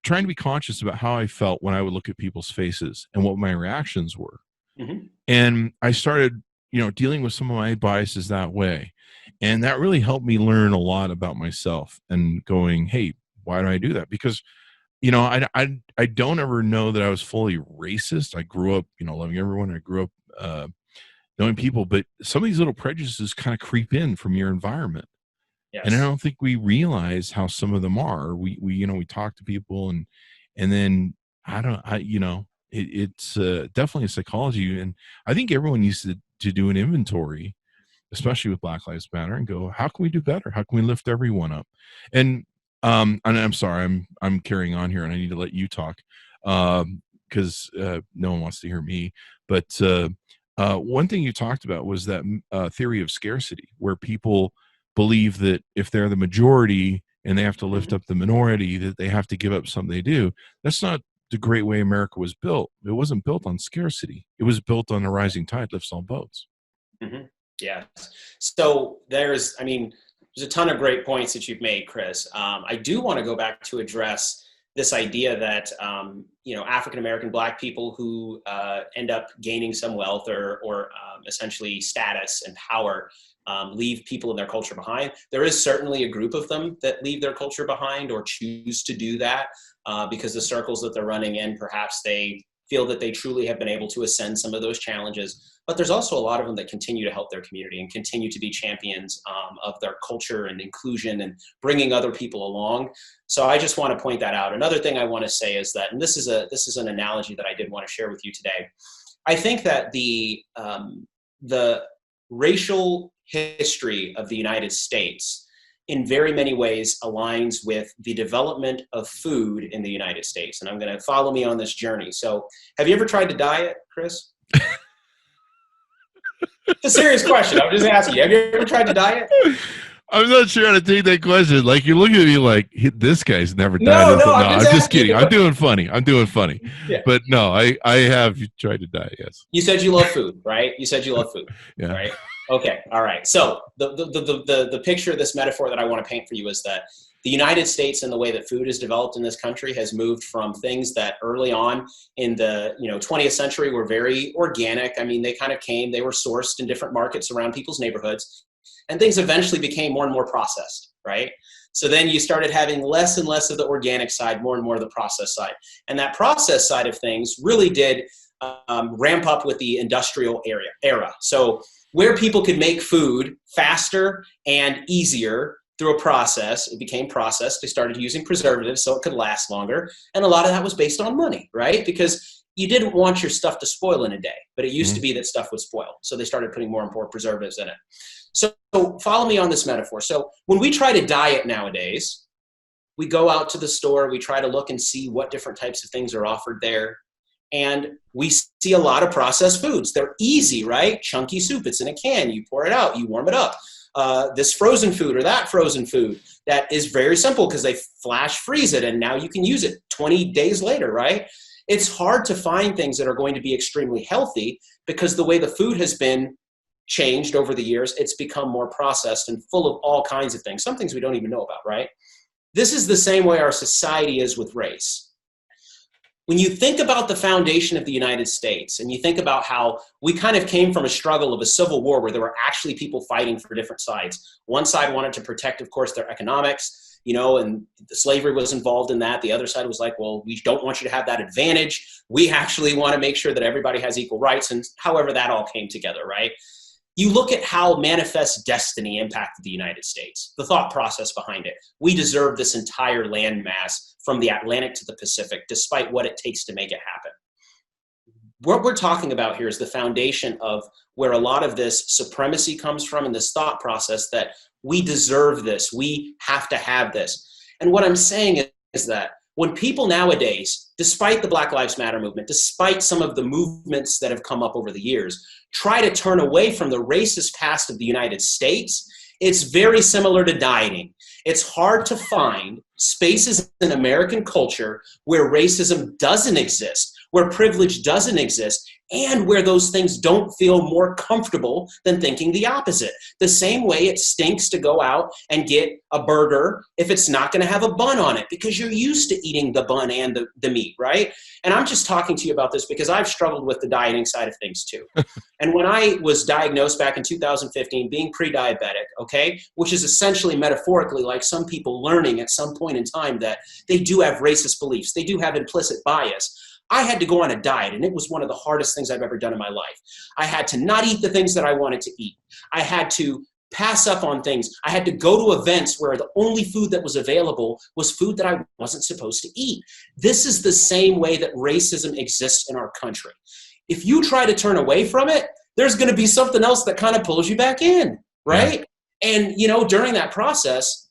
trying to be conscious about how I felt when I would look at people's faces and what my reactions were. Mm-hmm. And I started, dealing with some of my biases that way. And that really helped me learn a lot about myself and going, hey, why do I do that? Because, I don't ever know that I was fully racist. I grew up, loving everyone. I grew up knowing people, but some of these little prejudices kind of creep in from your environment. Yes. And I don't think we realize how some of them are. We talk to people and then it's definitely a psychology. And I think everyone needs to do an inventory, especially with Black Lives Matter, and go, how can we do better? How can we lift everyone up? And I'm sorry, I'm carrying on here and I need to let you talk because no one wants to hear me. But one thing you talked about was that theory of scarcity, where people believe that if they're the majority and they have to lift up the minority, that they have to give up something they do. That's not the great way America was built. It wasn't built on scarcity. It was built on a rising tide lifts all boats. Mm-hmm. Yeah. So there's a ton of great points that you've made, Chris. I do want to go back to address this idea that, African-American Black people who end up gaining some wealth or essentially status and power leave people in their culture behind. There is certainly a group of them that leave their culture behind or choose to do that because the circles that they're running in, perhaps they feel that they truly have been able to ascend some of those challenges. But there's also a lot of them that continue to help their community and continue to be champions of their culture and inclusion and bringing other people along. So I just want to point that out. Another thing I want to say is that, and this is an analogy that I did want to share with you today. I think that the racial history of the United States in very many ways aligns with the development of food in the United States. And I'm going to follow me on this journey. So have you ever tried to diet, Chris? It's a serious question. I'm just asking you. Have you ever tried to diet? I'm not sure how to take that question. Like, you're looking at me like, this guy's never died. No, I'm just kidding. I'm doing funny. Yeah. But no, I have tried to diet, yes. You said you love food, right? You said you love food, yeah. Right? Okay, all right. So the picture, this metaphor that I want to paint for you is that the United States and the way that food is developed in this country has moved from things that early on in the 20th century were very organic. They kind of they were sourced in different markets around people's neighborhoods, and things eventually became more and more processed, right? So then you started having less and less of the organic side, more and more of the processed side. And that processed side of things really did ramp up with the industrial era. So where people could make food faster and easier through a process, it became processed. They started using preservatives so it could last longer. And a lot of that was based on money, right? Because you didn't want your stuff to spoil in a day, but it used to be that stuff would spoil. So they started putting more and more preservatives in it. So follow me on this metaphor. So when we try to diet nowadays, we go out to the store, we try to look and see what different types of things are offered there. And we see a lot of processed foods. They're easy, right? Chunky soup, it's in a can. You pour it out, you warm it up. This frozen food or that frozen food, that is very simple because they flash freeze it and now you can use it 20 days later, right? It's hard to find things that are going to be extremely healthy because the way the food has been changed over the years, it's become more processed and full of all kinds of things, some things we don't even know about, right? This is the same way our society is with race. When you think about the foundation of the United States and you think about how we kind of came from a struggle of a civil war where there were actually people fighting for different sides. One side wanted to protect, of course, their economics, and the slavery was involved in that. The other side was like, well, we don't want you to have that advantage. We actually want to make sure that everybody has equal rights. And however that all came together, right? You look at how manifest destiny impacted the United States, the thought process behind it. We deserve this entire landmass from the Atlantic to the Pacific, despite what it takes to make it happen. What we're talking about here is the foundation of where a lot of this supremacy comes from and this thought process that We deserve this. We have to have this. And what I'm saying is that when people nowadays, despite the Black Lives Matter movement, despite some of the movements that have come up over the years, try to turn away from the racist past of the United States, it's very similar to dieting. It's hard to find spaces in American culture where racism doesn't exist, where privilege doesn't exist, and where those things don't feel more comfortable than thinking the opposite. The same way it stinks to go out and get a burger if it's not going to have a bun on it, because you're used to eating the bun and the meat, right? And I'm just talking to you about this because I've struggled with the dieting side of things too. And when I was diagnosed back in 2015, being pre-diabetic, okay, which is essentially metaphorically like some people learning at some point in time that they do have racist beliefs, they do have implicit bias, I had to go on a diet, and it was one of the hardest things I've ever done in my life. I had to not eat the things that I wanted to eat. I had to pass up on things. I had to go to events where the only food that was available was food that I wasn't supposed to eat. This is the same way that racism exists in our country. If you try to turn away from it, there's going to be something else that kind of pulls you back in, right? Yeah. And, you know, during that process,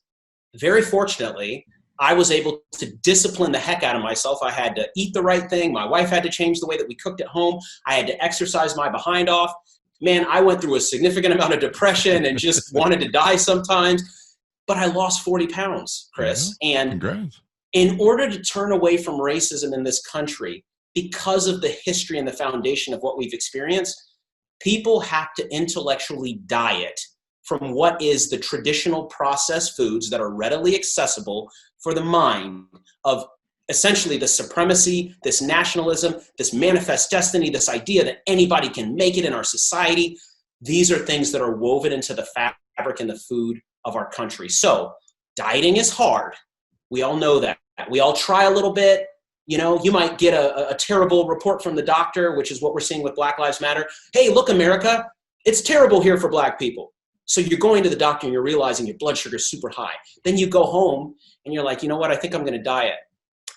very fortunately, I was able to discipline the heck out of myself. I had to eat the right thing. My wife had to change the way that we cooked at home. I had to exercise my behind off. Man, I went through a significant amount of depression and just wanted to die sometimes. But I lost 40 pounds, Chris. Yeah, and congrats. In order to turn away from racism in this country, because of the history and the foundation of what we've experienced, people have to intellectually diet from what is the traditional processed foods that are readily accessible for the mind of essentially the supremacy, this nationalism, this manifest destiny, this idea that anybody can make it in our society. These are things that are woven into the fabric and the food of our country. So dieting is hard. We all know that. We all try a little bit. You know, you might get a terrible report from the doctor, which is what we're seeing with Black Lives Matter. Hey, look, America, it's terrible here for Black people. So you're going to the doctor and you're realizing your blood sugar is super high. Then you go home and you're like, you know what? I think I'm going to diet.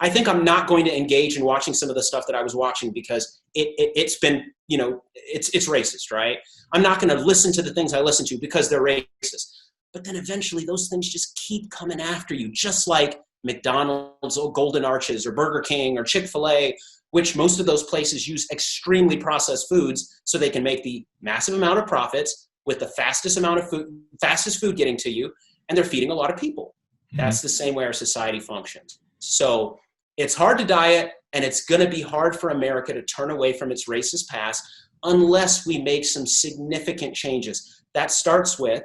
I think I'm not going to engage in watching some of the stuff that I was watching because it's been, you know, it's racist, right? I'm not going to listen to the things I listen to because they're racist. But then eventually those things just keep coming after you, just like McDonald's or Golden Arches or Burger King or Chick-fil-A, which most of those places use extremely processed foods so they can make the massive amount of profits with the fastest food getting to you, and they're feeding a lot of people. Mm-hmm. That's the same way our society functions. So it's hard to diet, and it's going to be hard for America to turn away from its racist past unless we make some significant changes. That starts with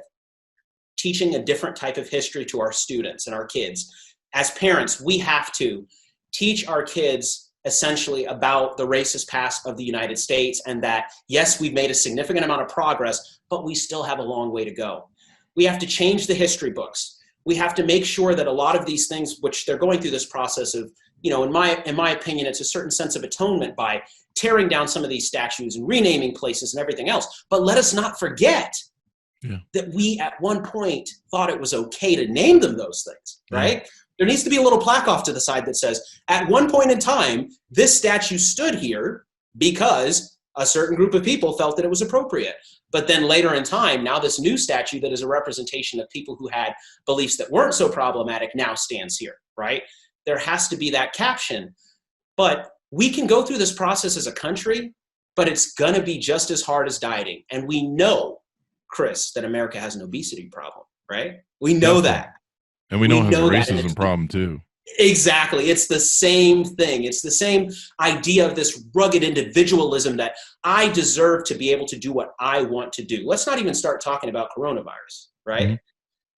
teaching a different type of history to our students and our kids. As parents, we have to teach our kids essentially about the racist past of the United States, and that, yes, we've made a significant amount of progress, but we still have a long way to go. We have to change the history books. We have to make sure that a lot of these things, which they're going through this process of, you know, in my opinion, it's a certain sense of atonement by tearing down some of these statues and renaming places and everything else. But let us not forget that we at one point thought it was okay to name them those things, right? There needs to be a little plaque off to the side that says, at one point in time, this statue stood here because a certain group of people felt that it was appropriate. But then later in time, now this new statue that is a representation of people who had beliefs that weren't so problematic now stands here, right? There has to be that caption. But we can go through this process as a country, but it's going to be just as hard as dieting. And we know, Chris, that America has an obesity problem, right? We know that. And we know it has a racism problem too. Exactly. It's the same thing. It's the same idea of this rugged individualism that I deserve to be able to do what I want to do. Let's not even start talking about coronavirus, right? Mm-hmm.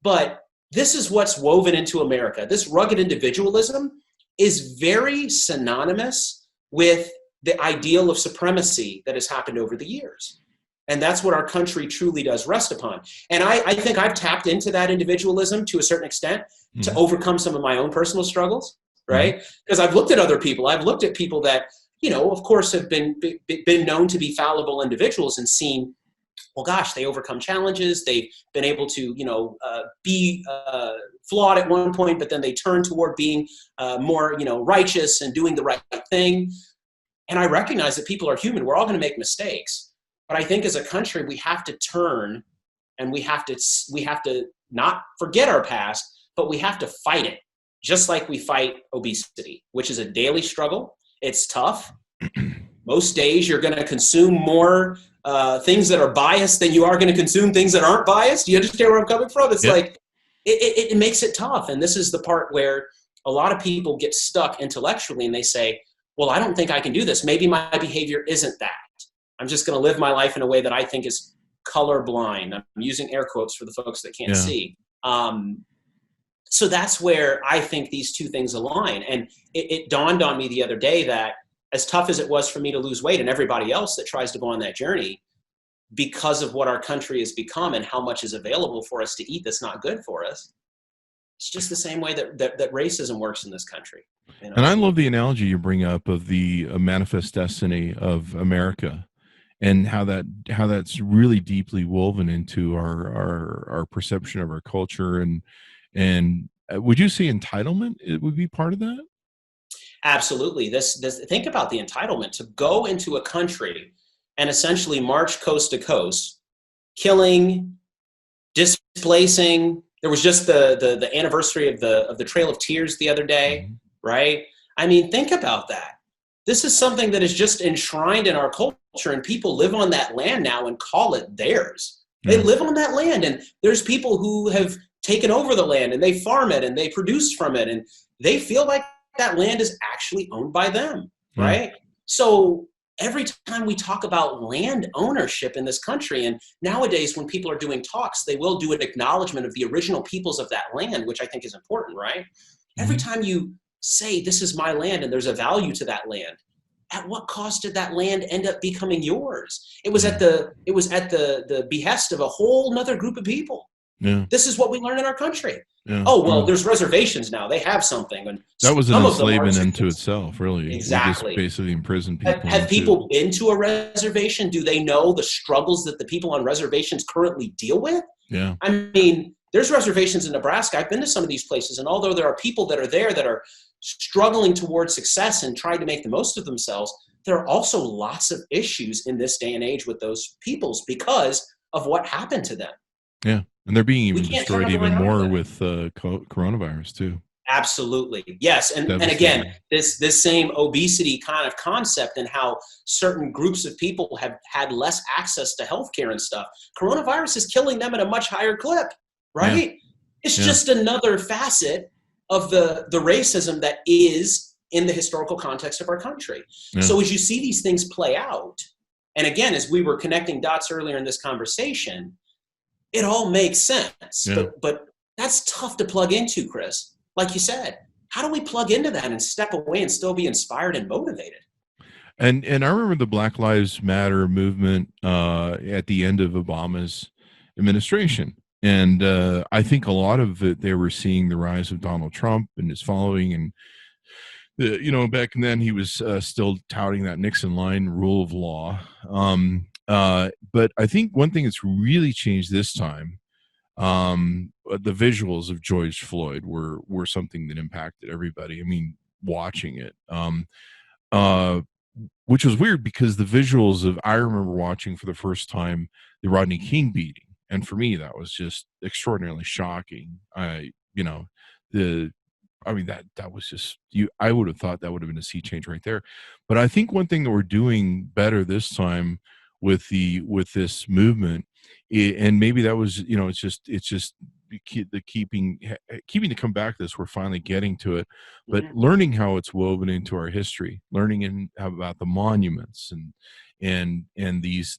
But this is what's woven into America. This rugged individualism is very synonymous with the ideal of supremacy that has happened over the years. And that's what our country truly does rest upon. And I think I've tapped into that individualism to a certain extent to overcome some of my own personal struggles, right? Because I've looked at other people. I've looked at people that, you know, of course, have been known to be fallible individuals and seen, well, gosh, they overcome challenges. They've been able to, you know, be flawed at one point, but then they turn toward being more, you know, righteous and doing the right thing. And I recognize that people are human. We're all going to make mistakes. But I think as a country, we have to turn and we have to not forget our past, but we have to fight it, just like we fight obesity, which is a daily struggle. It's tough. Most days you're going to consume more things that are biased than you are going to consume things that aren't biased. You understand where I'm coming from? It's like, it makes it tough. And this is the part where a lot of people get stuck intellectually and they say, well, I don't think I can do this. Maybe my behavior isn't that. I'm just going to live my life in a way that I think is colorblind. I'm using air quotes for the folks that can't see. So that's where I think these two things align. And it dawned on me the other day that as tough as it was for me to lose weight and everybody else that tries to go on that journey, because of what our country has become and how much is available for us to eat that's not good for us, it's just the same way that racism works in this country. You know? And I love the analogy you bring up of the manifest destiny of America, and how that's really deeply woven into our perception of our culture. And would you say entitlement, it would be part of that? Absolutely. This think about the entitlement to go into a country and essentially march coast to coast, killing, displacing. There was just the anniversary of the Trail of Tears the other day, right? I mean, think about that. This is something that is just enshrined in our culture, and people live on that land now and call it theirs. They live on that land, and there's people who have taken over the land and they farm it and they produce from it, and they feel like that land is actually owned by them, right? So every time we talk about land ownership in this country, and nowadays when people are doing talks, they will do an acknowledgement of the original peoples of that land, which I think is important, right? Every time you say, this is my land and there's a value to that land, at what cost did that land end up becoming yours? It was at the behest of a whole nother group of people. This is what we learn in our country. Oh, well, there's reservations now. They have something. And that was an enslavement into itself, really. Exactly. We just basically imprisoned people. Have people been to a reservation? Do they know the struggles that the people on reservations currently deal with? Yeah. I mean, there's reservations in Nebraska. I've been to some of these places, and although there are people that are there that are struggling towards success and trying to make the most of themselves, there are also lots of issues in this day and age with those peoples because of what happened to them. Yeah. And they're being even destroyed even more with coronavirus too. Absolutely. Yes. And again, this same obesity kind of concept and how certain groups of people have had less access to healthcare and stuff. Coronavirus is killing them at a much higher clip, right? Yeah. It's just another facet of the racism that is in the historical context of our country. Yeah. So as you see these things play out, and again, as we were connecting dots earlier in this conversation, it all makes sense. Yeah. But that's tough to plug into, Chris. Like you said, how do we plug into that and step away and still be inspired and motivated? And I remember the Black Lives Matter movement at the end of Obama's administration. And I think a lot of it, they were seeing the rise of Donald Trump and his following. And, back then he was still touting that Nixon line, rule of law. But I think one thing that's really changed this time, the visuals of George Floyd were something that impacted everybody. I mean, watching it, which was weird because the visuals I remember watching for the first time the Rodney King beating. And for me, that was just extraordinarily shocking. That was just I would have thought that would have been a sea change right there. But I think one thing that we're doing better this time with this movement, and maybe that was, it's just the keeping to come back to this, we're finally getting to it, but learning how it's woven into our history, learning about the monuments and these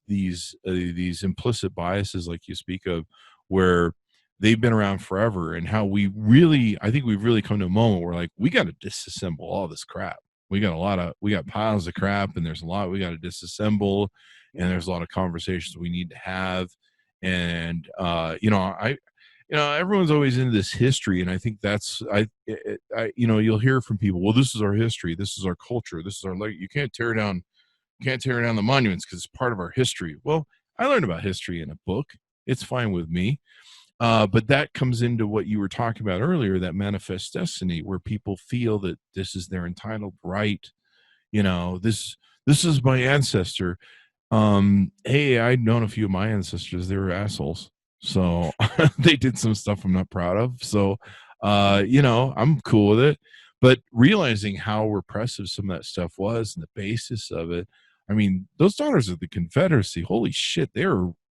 implicit biases like you speak of, where they've been around forever, and how I think we've really come to a moment where like, we got to disassemble all this crap. We got piles of crap, and there's a lot we got to disassemble, and there's a lot of conversations we need to have. And everyone's always into this history, and I think that's you'll hear from people, well, this is our history, this is our culture, this is our you can't tear down the monuments because it's part of our history. Well, I learned about history in a book. It's fine with me. But that comes into what you were talking about earlier, that manifest destiny, where people feel that this is their entitled right. This is my ancestor. Hey, I'd known a few of my ancestors. They were assholes. So they did some stuff I'm not proud of. So, I'm cool with it. But realizing how repressive some of that stuff was and the basis of it, I mean, those Daughters of the Confederacy, holy shit, they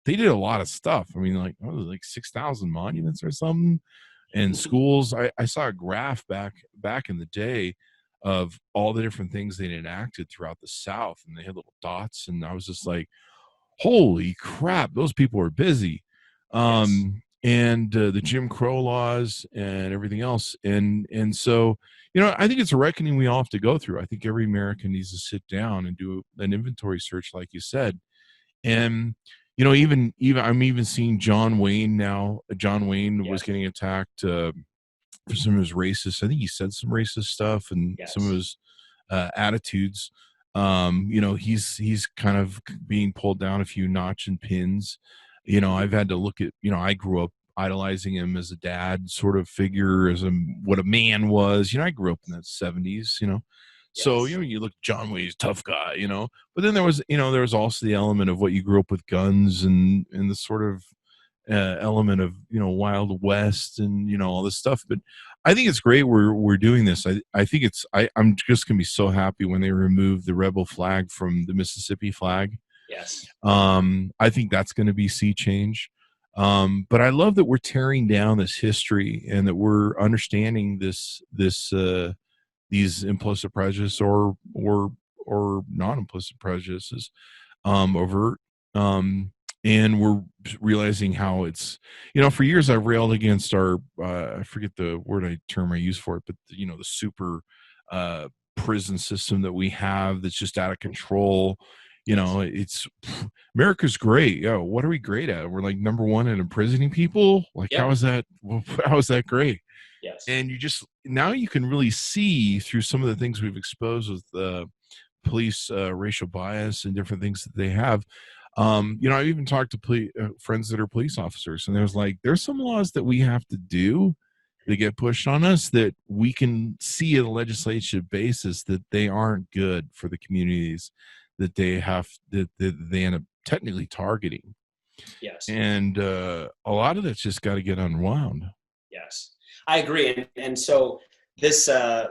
did a lot of stuff. I mean, like, what was it, like 6,000 monuments or something? And schools, I saw a graph back in the day of all the different things they'd enacted throughout the South, and they had little dots, and I was just like, holy crap, those people are busy. And the Jim Crow laws and everything else. And so, I think it's a reckoning we all have to go through. I think every American needs to sit down and do an inventory search, like you said. And, even I'm even seeing John Wayne now. John Wayne was getting attacked for some of his racist. I think he said some racist stuff and some of his attitudes. He's kind of being pulled down a few notch and pins. I've had to look at, I grew up idolizing him as a dad sort of figure, what a man was. I grew up in the 70s, so, you look, John Wayne's tough guy, but then there was also the element of what you grew up with, guns and the sort of element of, Wild West and, all this stuff. But I think it's great we're doing this. I think I'm just going to be so happy when they remove the rebel flag from the Mississippi flag. Yes. I think that's going to be sea change. But I love that we're tearing down this history and that we're understanding these implicit prejudice or non-implicit prejudices, overt. And we're realizing how it's, for years I've railed against our, I forget the term I use for it, but the super prison system that we have that's just out of control. It's America's great. Yeah, what are we great at? We're like number one at imprisoning people. Like, how is that great? Yes. And now you can really see through some of the things we've exposed with police racial bias and different things that they have. I've even talked to friends that are police officers, and there's some laws that we have to do that get pushed on us that we can see at a legislative basis that they aren't good for the communities that they end up technically targeting. Yes. And a lot of that's just got to get unwound. Yes, I agree. And so this, I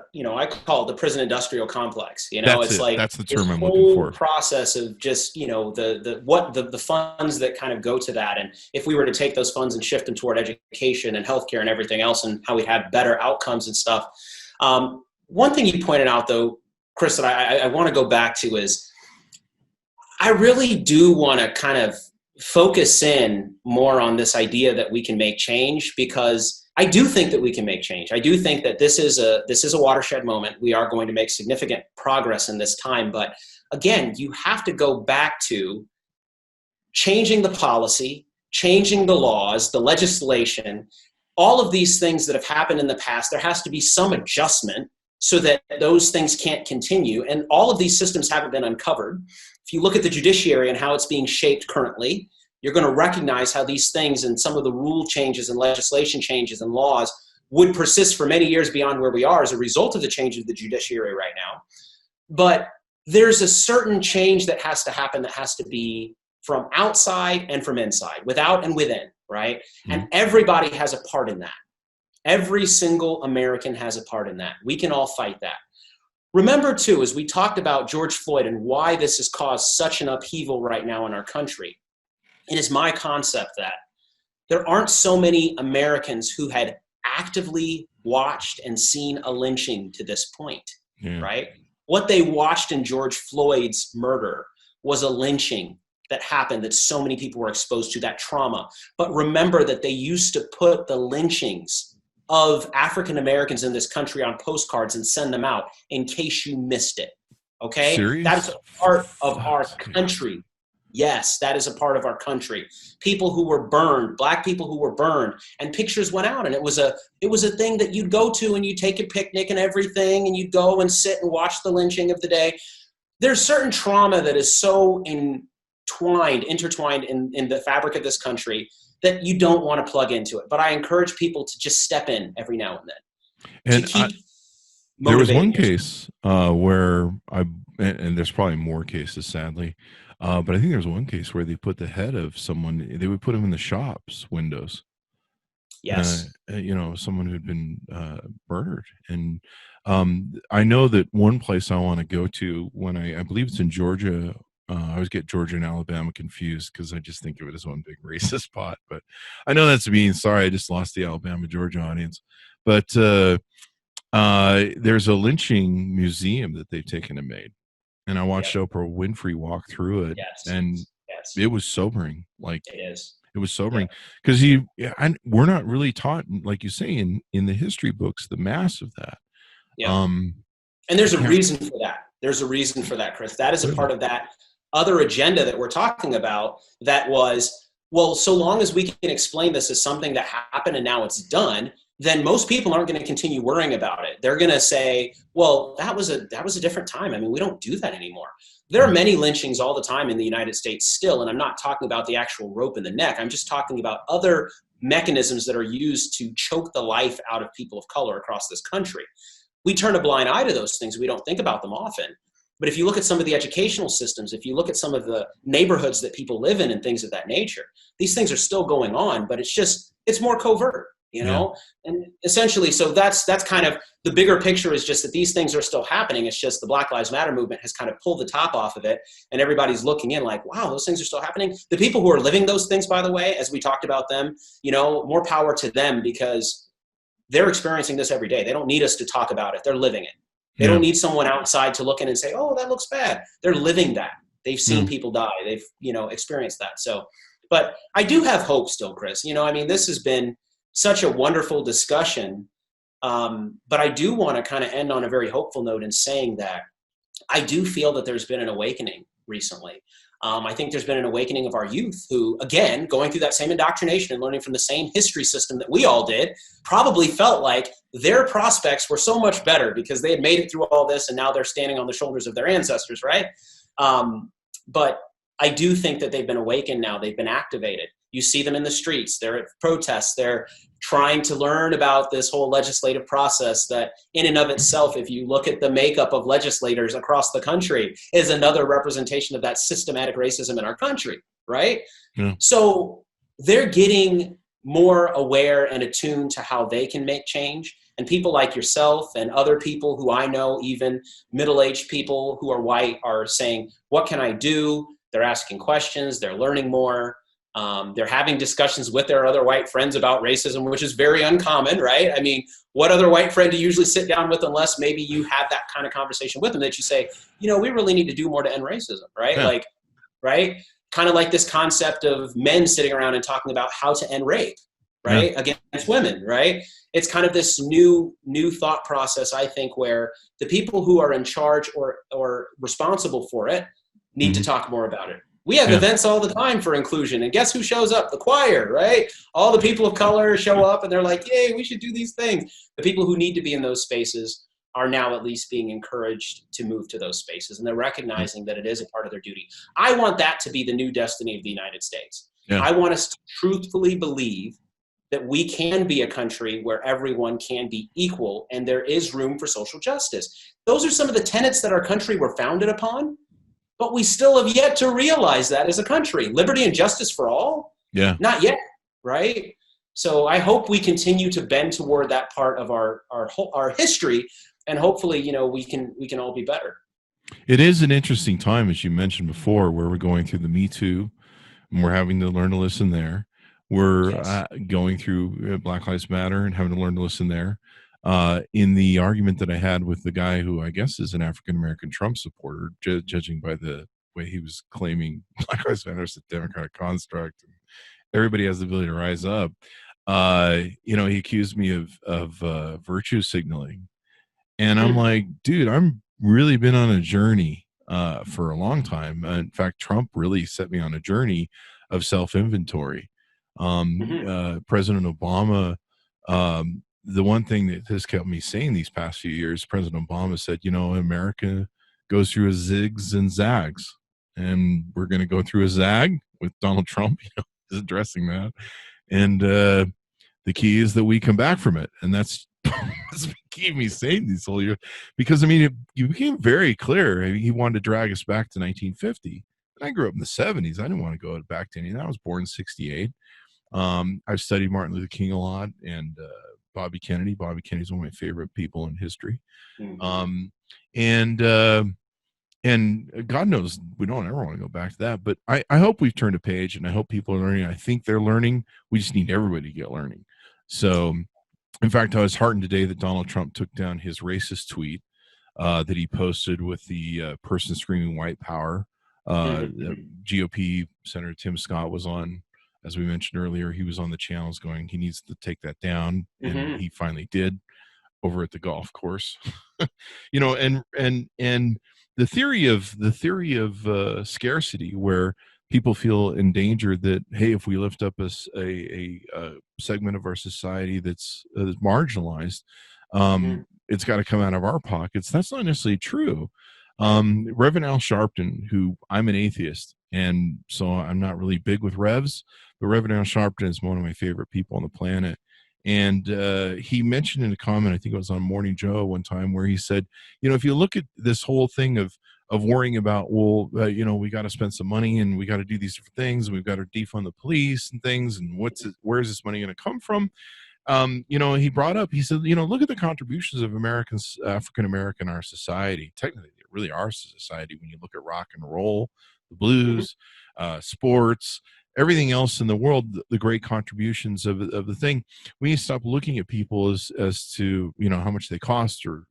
call it the prison industrial complex. That's the term I'm looking for. Process of just, the funds that kind of go to that. And if we were to take those funds and shift them toward education and healthcare and everything else, and how we'd have better outcomes and stuff. One thing you pointed out, though, Chris, that I want to go back to is I really do want to kind of focus in more on this idea that we can make change, because I do think that we can make change. I do think that this is a watershed moment. We are going to make significant progress in this time. But again, you have to go back to changing the policy, changing the laws, the legislation, all of these things that have happened in the past. There has to be some adjustment so that those things can't continue. And all of these systems haven't been uncovered. If you look at the judiciary and how it's being shaped currently, you're going to recognize how these things and some of the rule changes and legislation changes and laws would persist for many years beyond where we are as a result of the change of the judiciary right now. But there's a certain change that has to happen, that has to be from outside and from inside, without and within, right? Mm-hmm. And everybody has a part in that. Every single American has a part in that. We can all fight that. Remember, too, as we talked about George Floyd and why this has caused such an upheaval right now in our country, it is my concept that there aren't so many Americans who had actively watched and seen a lynching to this point, right? What they watched in George Floyd's murder was a lynching that happened, that so many people were exposed to, that trauma. But remember that they used to put the lynchings of African Americans in this country on postcards and send them out in case you missed it. Okay? Serious? That is a part of our country. Yes, that is a part of our country. People who were burned, Black people who were burned, and pictures went out, and it was a thing that you'd go to, and you'd take a picnic and everything, and you'd go and sit and watch the lynching of the day. There's certain trauma that is so intertwined in the fabric of this country that you don't want to plug into it. But I encourage people to just step in every now and then. And there was one case where and there's probably more cases, sadly, But I think there was one case where they put the head of someone, they would put him in the shop's windows. Yes. Someone who'd been murdered. And I know that one place I want to go to when I believe it's in Georgia. I always get Georgia and Alabama confused because I just think of it as one big racist pot. But I know that's mean. Sorry, I just lost the Alabama Georgia audience. But there's a lynching museum that they've taken and made, and I watched Oprah Winfrey walk through it, and it was sobering. Like it is. It was sobering because we're not really taught, like you say, in the history books, the mass of that. Yeah. And there's a reason for that. There's a reason for that, Chris. That is a part of that other agenda that we're talking about that was, well, so long as we can explain this as something that happened and now it's done, then most people aren't going to continue worrying about it. They're going to say, well, that was a different time. I mean, we don't do that anymore. There are many lynchings all the time in the United States still, and I'm not talking about the actual rope in the neck. I'm just talking about other mechanisms that are used to choke the life out of people of color across this country. We turn a blind eye to those things. We don't think about them often. But if you look at some of the educational systems, if you look at some of the neighborhoods that people live in and things of that nature, these things are still going on, but it's more covert, And essentially, so that's kind of the bigger picture, is just that these things are still happening. It's just the Black Lives Matter movement has kind of pulled the top off of it, and everybody's looking in like, wow, those things are still happening. The people who are living those things, by the way, as we talked about them, more power to them, because they're experiencing this every day. They don't need us to talk about it. They're living it. They don't need someone outside to look in and say, oh, that looks bad. They're living that. They've seen people die. They've, experienced that. So, but I do have hope still, Chris. This has been such a wonderful discussion. But I do want to kind of end on a very hopeful note in saying that I do feel that there's been an awakening recently. I think there's been an awakening of our youth who, again, going through that same indoctrination and learning from the same history system that we all did, probably felt like their prospects were so much better because they had made it through all this and now they're standing on the shoulders of their ancestors, right? But I do think that they've been awakened now. They've been activated. You see them in the streets. They're at protests. They're trying to learn about this whole legislative process that in and of itself, if you look at the makeup of legislators across the country, is another representation of that systematic racism in our country, right? Yeah. So they're getting more aware and attuned to how they can make change. And people like yourself and other people who I know, even middle-aged people who are white, are saying, what can I do? They're asking questions. They're learning more. They're having discussions with their other white friends about racism, which is very uncommon, right? I mean, what other white friend do you usually sit down with unless maybe you have that kind of conversation with them that you say, we really need to do more to end racism, right? Yeah. Right? Kind of like this concept of men sitting around and talking about how to end rape, right? Yeah. Against women, right? It's kind of this new thought process, I think, where the people who are in charge or responsible for it need to talk more about it. We have events all the time for inclusion, and guess who shows up? The choir, right? All the people of color show up, and they're like, yay, we should do these things. The people who need to be in those spaces are now at least being encouraged to move to those spaces, and they're recognizing that it is a part of their duty. I want that to be the new destiny of the United States. Yeah. I want us to truthfully believe that we can be a country where everyone can be equal, and there is room for social justice. Those are some of the tenets that our country were founded upon. But we still have yet to realize that as a country. Liberty and justice for all? Yeah. Not yet, right? So I hope we continue to bend toward that part of our history, and hopefully, we can all be better. It is an interesting time, as you mentioned before, where we're going through the Me Too, and we're having to learn to listen there. We're going through Black Lives Matter and having to learn to listen there. In the argument that I had with the guy who I guess is an African-American Trump supporter, judging by the way he was claiming Black Lives Matter is a Democratic construct, and everybody has the ability to rise up. He accused me of virtue signaling. And I'm like, dude, I'm really been on a journey for a long time. In fact, Trump really set me on a journey of self-inventory. President Obama, the one thing that has kept me sane these past few years, President Obama said, America goes through a zigs and zags, and we're going to go through a zag with Donald Trump, is addressing that. And the key is that we come back from it. And that's what's keeping me sane these whole years. Because, it became very clear. He wanted to drag us back to 1950. I grew up in the 70s. I didn't want to go back to any of that. I was born in 68. I've studied Martin Luther King a lot and Bobby Kennedy. Bobby Kennedy's one of my favorite people in history. Mm-hmm. And God knows we don't ever want to go back to that. But I hope we've turned a page, and I hope people are learning. I think they're learning. We just need everybody to get learning. So, in fact, I was heartened today that Donald Trump took down his racist tweet that he posted with the person screaming white power. GOP Senator Tim Scott was on, as we mentioned earlier, he was on the channels going, he needs to take that down. And he finally did over at the golf course. And the theory of scarcity, where people feel endangered that, hey, if we lift up a segment of our society that's marginalized, it's got to come out of our pockets. That's not necessarily true. Reverend Al Sharpton, who I'm an atheist, and so I'm not really big with revs, but Reverend Al Sharpton is one of my favorite people on the planet. And he mentioned in a comment, I think it was on Morning Joe one time, where he said, if you look at this whole thing of worrying about, we got to spend some money and we got to do these different things and we've got to defund the police and things, and where is this money going to come from? He brought up, he said, look at the contributions of African American in our society. Technically, they really are society when you look at rock and roll, the blues, sports, everything else in the world, the great contributions of the thing. We need to stop looking at people as to, how much they cost, or,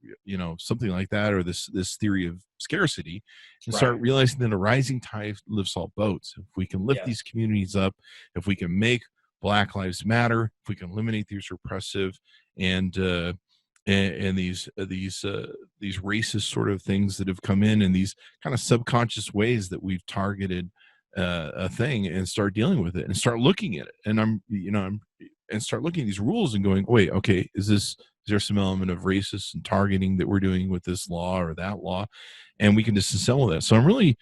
something like that, or this theory of scarcity, and start realizing that a rising tide lifts all boats. If we can lift these communities up, if we can make Black Lives Matter, if we can eliminate these repressive and these racist sort of things that have come in these kind of subconscious ways that we've targeted a thing, and start dealing with it and start looking at it. And and start looking at these rules and going, wait, okay, is there some element of racist and targeting that we're doing with this law or that law? And we can disassemble that. So I'm really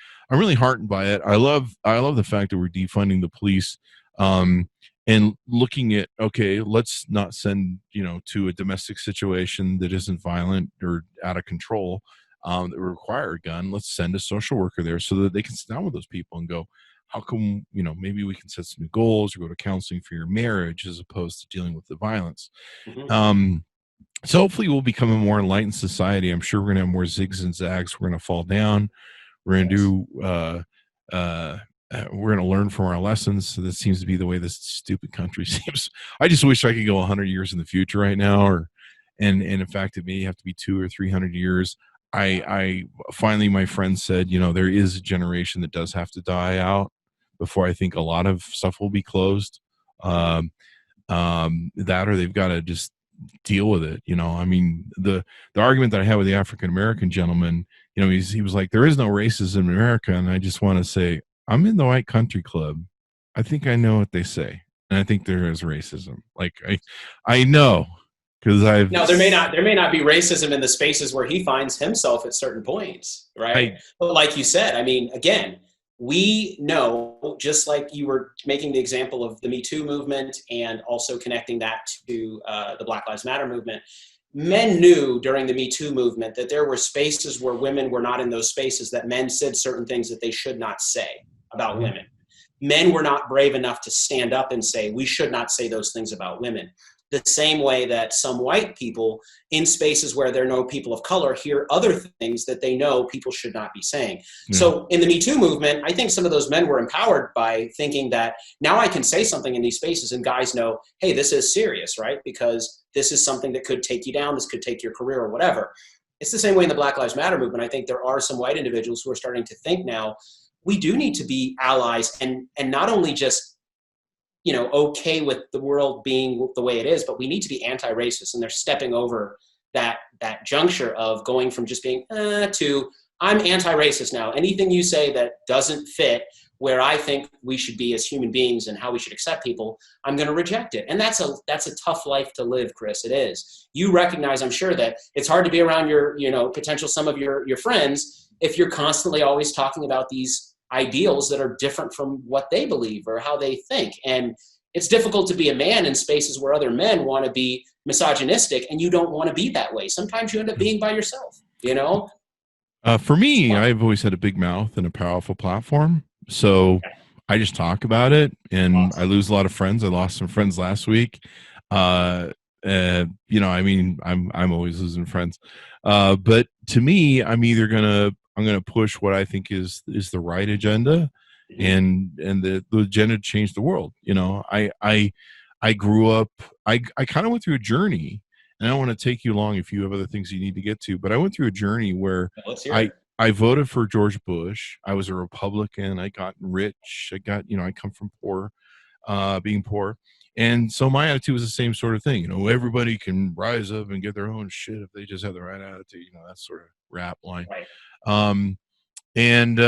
heartened by it. I love the fact that we're defunding the police. And looking at, okay, let's not send, to a domestic situation that isn't violent or out of control, that would require a gun. Let's send a social worker there so that they can sit down with those people and go, how come, maybe we can set some new goals or go to counseling for your marriage as opposed to dealing with the violence. So hopefully we'll become a more enlightened society. I'm sure we're going to have more zigs and zags. We're going to fall down. We're going to do, we're going to learn from our lessons. So that seems to be the way this stupid country seems. I just wish I could go 100 years in the future right now, and in fact, it may have to be 200 or 300 years. I finally, my friend said, there is a generation that does have to die out before I think a lot of stuff will be closed. That, or they've got to just deal with it. I mean, the argument that I had with the African-American gentleman, he was like, there is no racism in America. And I just want to say, I'm in the white country club. I think I know what they say. And I think there is racism. Like I know, because Now there may not be racism in the spaces where he finds himself at certain points. Right. But like you said, I mean, again, we know, just like you were making the example of the Me Too movement and also connecting that to the Black Lives Matter movement, men knew during the Me Too movement that there were spaces where women were not in those spaces, that men said certain things that they should not say about women. Men were not brave enough to stand up and say, we should not say those things about women. The same way that some white people in spaces where there are no people of color hear other things that they know people should not be saying. So in the Me Too movement, I think some of those men were empowered by thinking that now I can say something in these spaces and guys know, hey, this is serious, right? Because this is something that could take you down. This could take your career or whatever. It's the same way in the Black Lives Matter movement. I think there are some white individuals who are starting to think now, we do need to be allies and not only just okay with the world being the way it is, but we need to be anti-racist. And they're stepping over that juncture of going from just being to I'm anti-racist now. Anything you say that doesn't fit where I think we should be as human beings and how we should accept people, I'm going to reject it. And that's a tough life to live, Chris. It is. You recognize, I'm sure, that it's hard to be around your, some of your friends if you're constantly always talking about these ideals that are different from what they believe or how they think. And it's difficult to be a man in spaces where other men want to be misogynistic and you don't want to be that way. Sometimes you end up being by yourself, For me, I've always had a big mouth and a powerful platform. So I just talk about it, and I Awesome. lose a lot of friends. I lost some friends last week. Uh, I mean, I'm always losing friends. But to me, I'm gonna push what I think is the right agenda, Mhm. and the agenda to change the world. I grew up. I kind of went through a journey, and I don't want to take you along if you have other things you need to get to. But I went through a journey where Let's hear I it. I voted for George Bush. I was a Republican. I got rich. I come from being poor. And so my attitude was the same sort of thing. Everybody can rise up and get their own shit if they just have the right attitude, that sort of rap line. Right. Um, and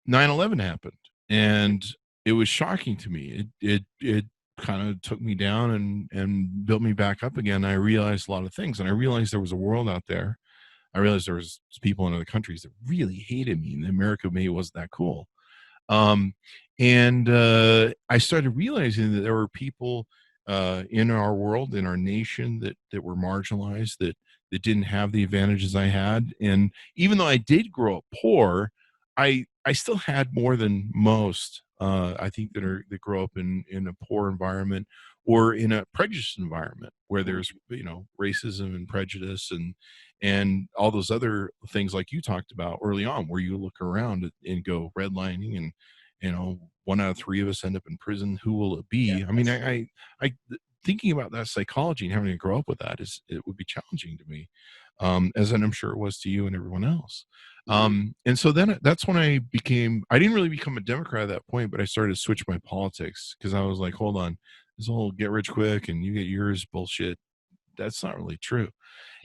9/11 happened, and it was shocking to me. It kind of took me down and built me back up again. I realized a lot of things, and I realized there was a world out there. I realized there was people in other countries that really hated me, and America maybe wasn't that cool. Um, and I started realizing that there were people in our world, in our nation, that were marginalized, that didn't have the advantages I had. And even though I did grow up poor, I still had more than most. I think that grow up in a poor environment or in a prejudiced environment where there's racism and prejudice and all those other things like you talked about early on, where you look around and go redlining, and 1 out of 3 of us end up in prison. Who will it Yeah, be? I mean, that's true. thinking about that psychology and having to grow up with that it would be challenging to me, as I'm sure it was to you and everyone else. Mhm. And so then that's when I didn't really become a Democrat at that point, but I started to switch my politics because I was like, hold on, this whole get rich quick and you get yours bullshit, that's not really true.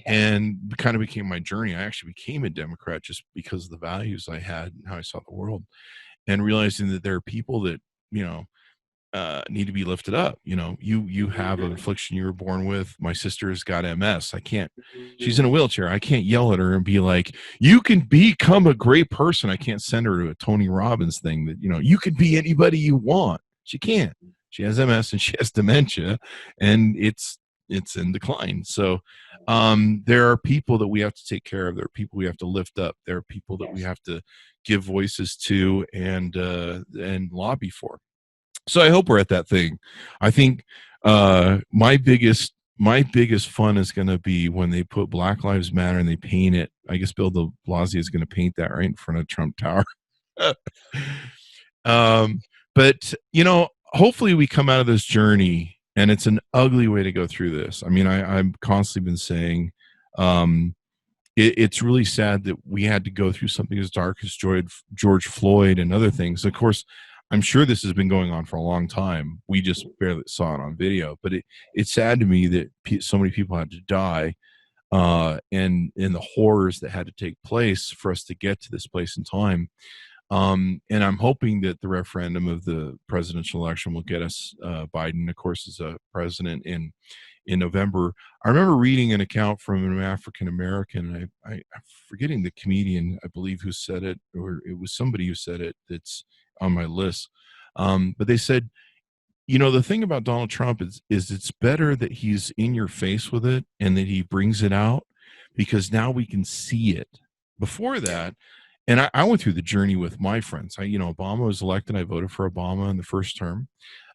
Yeah. And it kind of became my journey. I actually became a Democrat just because of the values I had and how I saw the world, and realizing that there are people that you know need to be lifted up. You have an affliction you were born with. My sister's got MS. I can't. She's in a Mhm. wheelchair. I can't yell at her and be like, "You can become a great person." I can't send her to a Tony Robbins thing that you can be anybody you want. She can't. She has MS and she has dementia, and it's in decline. So there are people that we have to take care of. There are people we have to lift up. There are people that we Yes. have to give voices to and lobby for. So I hope we're at that thing. I think my biggest fun is going to be when they put Black Lives Matter and they paint it. I guess Bill de Blasio is going to paint that right in front of Trump Tower. um, but hopefully we come out of this journey, and it's an ugly way to go through this. I mean, I've constantly been saying, um, it's really sad that we had to go through something as dark as George Floyd and other things. Of course, I'm sure this has been going on for a long time. We just barely saw it on video, but it's sad to me that so many people had to die, and in the horrors that had to take place for us to get to this place in time. And I'm hoping that the referendum of the presidential election will get us Biden, of course, as a president in November. I remember reading an account from an African American. I'm forgetting the comedian, I believe, who said it, or it was somebody who said it that's on my list. But they said, the thing about Donald Trump is it's better that he's in your face with it and that he brings it out, because now we can see it. Before Yeah. that, and I went through the journey with my friends. Obama was elected. I voted for Obama in the first term.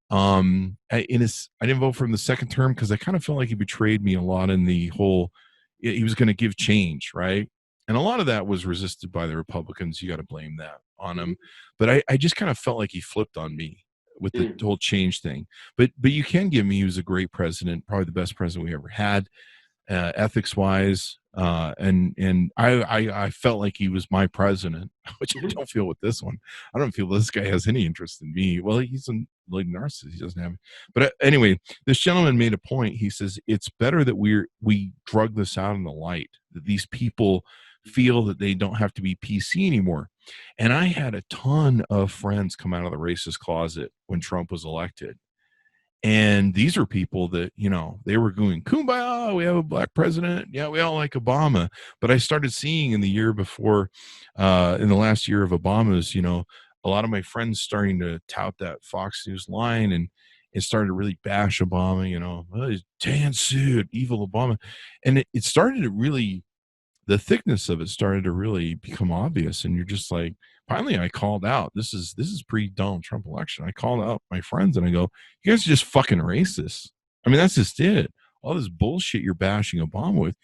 I didn't vote for him the second term because I kind of felt like he betrayed me a lot in the whole. He was going to give change, right? And a lot of that was resisted by the Republicans. You got to blame that on Mhm. him. But I just kind of felt like he flipped on me with the Mm. whole change thing. But you can give me, he was a great president, probably the best president we ever had, ethics wise. And I felt like he was my president, which I Mhm. don't feel with this one. I don't feel this guy has any interest in me. Well, he's a like narcissist. He doesn't have. But anyway, this gentleman made a point. He says it's better that we drug this out in the light, that these people feel that they don't have to be PC anymore. And I had a ton of friends come out of the racist closet when Trump was elected, and these are people that, they were going, kumbaya, we have a black president. Yeah, we all like Obama. But I started seeing in the year before, in the last year of Obama's, a lot of my friends starting to tout that Fox News line, and it started to really bash Obama, oh, he's tan suit, evil Obama. And it started to really the thickness of it started to really become obvious. And you're just like, finally, I called out. This is pre-Donald Trump election. I called out my friends and I go, you guys are just fucking racist. I mean, that's just it. All this bullshit you're bashing Obama with,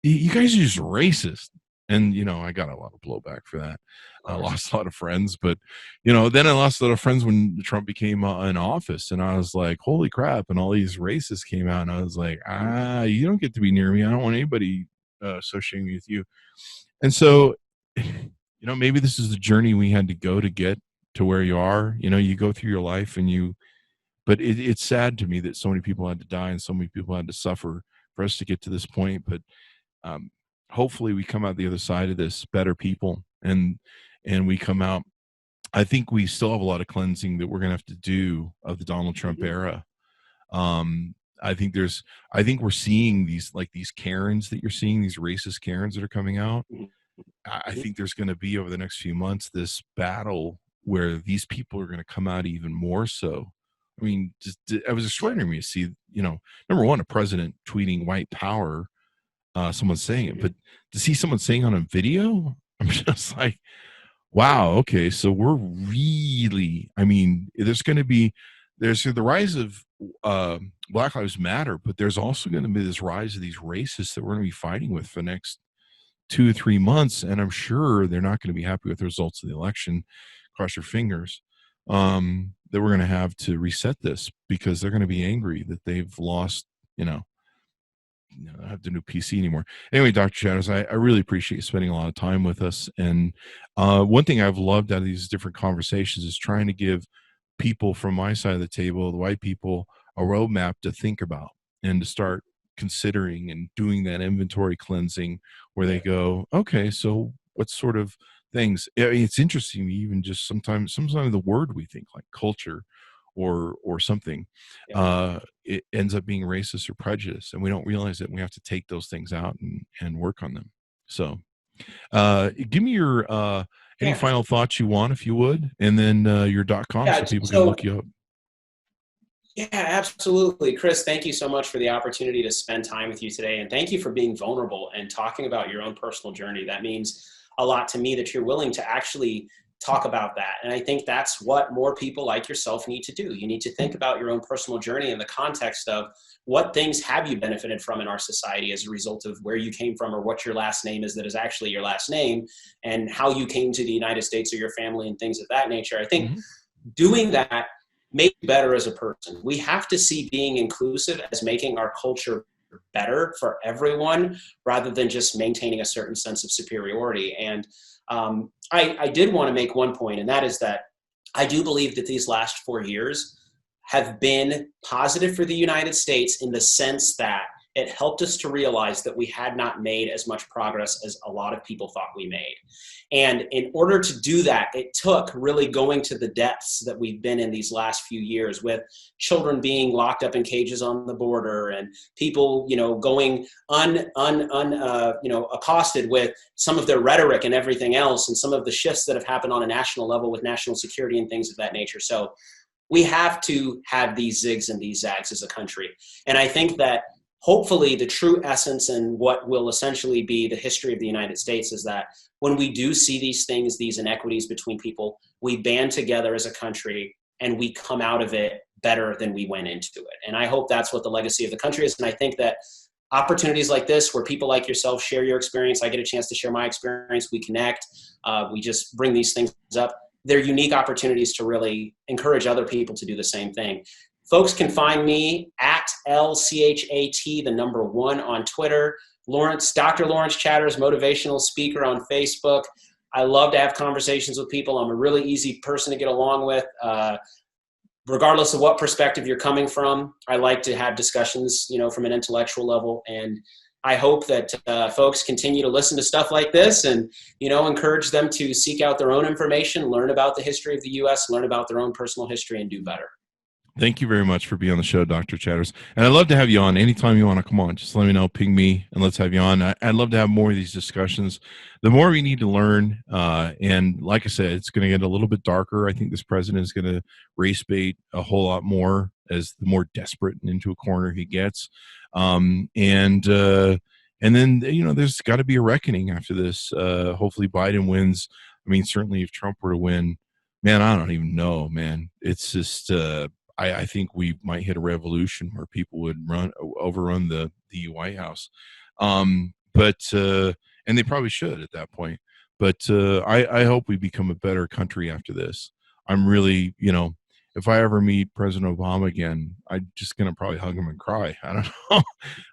you guys are just racist. And, I got a lot of blowback for that. I lost a lot of friends, but, then I lost a lot of friends when Trump became in office, and I was like, holy crap. And all these racists came out, and I was like, you don't get to be near me. I don't want anybody associating me with you. And so, maybe this is the journey we had to go to get to where you are. You go through your life but it's sad to me that so many people had to die and so many people had to suffer for us to get to this point. But hopefully we come out the other side of this better people, and we come out. I think we still have a lot of cleansing that we're going to have to do of the Donald Trump era. I think we're seeing these Karens that you're seeing, these racist Karens that are coming out. I think there's going to be, over the next few months, this battle where these people are going to come out even more so. I mean, it was extraordinary to see, number one, a president tweeting white power, someone saying it, but to see someone saying on a video, I'm just like, wow, okay, so we're really, there's the rise of Black Lives Matter, but there's also going to be this rise of these racists that we're going to be fighting with for the next 2 or 3 months, and I'm sure they're not going to be happy with the results of the election. Cross your fingers that we're going to have to reset this, because they're going to be angry that they've lost, I don't have the new PC anymore. Anyway, Dr. Chatters, I really appreciate you spending a lot of time with us. And one thing I've loved out of these different conversations is trying to give people from my side of the table, the white people, a roadmap to think about and to start considering and doing that inventory cleansing where they go, okay, so what sort of things? It's interesting, even just sometimes the word we think, like culture or something, it ends up being racist or prejudice, and we don't realize it. We have to take those things out and work on them. So give me your any final thoughts you want, if you would, and then your .com so people can look you up. Yeah, absolutely. Chris, thank you so much for the opportunity to spend time with you today. And thank you for being vulnerable and talking about your own personal journey. That means a lot to me that you're willing to actually talk about that. And I think that's what more people like yourself need to do. You need to think about your own personal journey in the context of what things have you benefited from in our society as a result of where you came from or what your last name is that is actually your last name, and how you came to the United States or your family and things of that nature. I think doing that make you better as a person. We have to see being inclusive as making our culture better for everyone rather than just maintaining a certain sense of superiority. And I did want to make one point, and that is that I do believe that these last 4 years have been positive for the United States in the sense that it helped us to realize that we had not made as much progress as a lot of people thought we made. And in order to do that, it took really going to the depths that we've been in these last few years, with children being locked up in cages on the border, and people, going accosted with some of their rhetoric and everything else, and some of the shifts that have happened on a national level with national security and things of that nature. So we have to have these zigs and these zags as a country. And I think that hopefully the true essence and what will essentially be the history of the United States is that when we do see these things, these inequities between people, we band together as a country and we come out of it better than we went into it. And I hope that's what the legacy of the country is. And I think that opportunities like this, where people like yourself share your experience, I get a chance to share my experience, we connect, we just bring these things up. They're unique opportunities to really encourage other people to do the same thing. Folks can find me at LCHAT1 on Twitter. Dr. Lawrence Chatters, motivational speaker on Facebook. I love to have conversations with people. I'm a really easy person to get along with. Regardless of what perspective you're coming from, I like to have discussions, from an intellectual level. And I hope that folks continue to listen to stuff like this and, encourage them to seek out their own information, learn about the history of the U.S., learn about their own personal history, and do better. Thank you very much for being on the show, Dr. Chatters. And I'd love to have you on anytime you want to come on. Just let me know, ping me, and let's have you on. I'd love to have more of these discussions. The more we need to learn, and like I said, it's going to get a little bit darker. I think this president is going to race bait a whole lot more as the more desperate and into a corner he gets. And then, there's got to be a reckoning after this. Hopefully Biden wins. I mean, certainly if Trump were to win, man, I don't even know, man. It's just, I think we might hit a revolution where people would overrun the White House. And they probably should at that point. But I hope we become a better country after this. I'm really, if I ever meet President Obama again, I'm just going to probably hug him and cry. I don't know.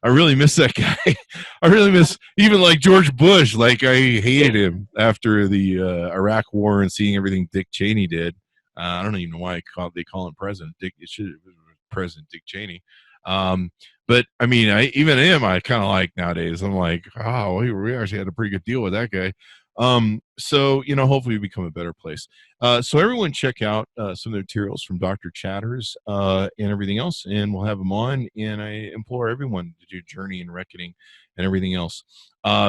I really miss that guy. I really miss even like George Bush. Like I hated him after the Iraq war and seeing everything Dick Cheney did. I don't even know why they call him President Dick. It should have been President Dick Cheney. But I mean, even him, I kind of like nowadays. I'm like, oh, we actually had a pretty good deal with that guy. So, hopefully we become a better place. So everyone check out some of the materials from Dr. Chatters and everything else, and we'll have them on. And I implore everyone to do Journey and Reckoning and everything else.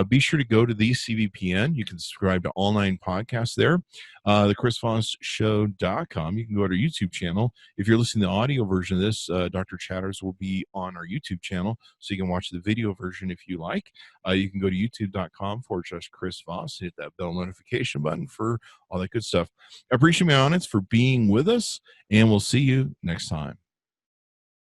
Be sure to go to the CVPN. You can subscribe to all 9 podcasts there. The ChrisVossShow.com. You can go to our YouTube channel. If you're listening to the audio version of this, Dr. Chatters will be on our YouTube channel, so you can watch the video version if you like. You can go to youtube.com/Chris Voss, hit that bell notification button for all that good stuff. I appreciate my audience for being with us, and we'll see you next time.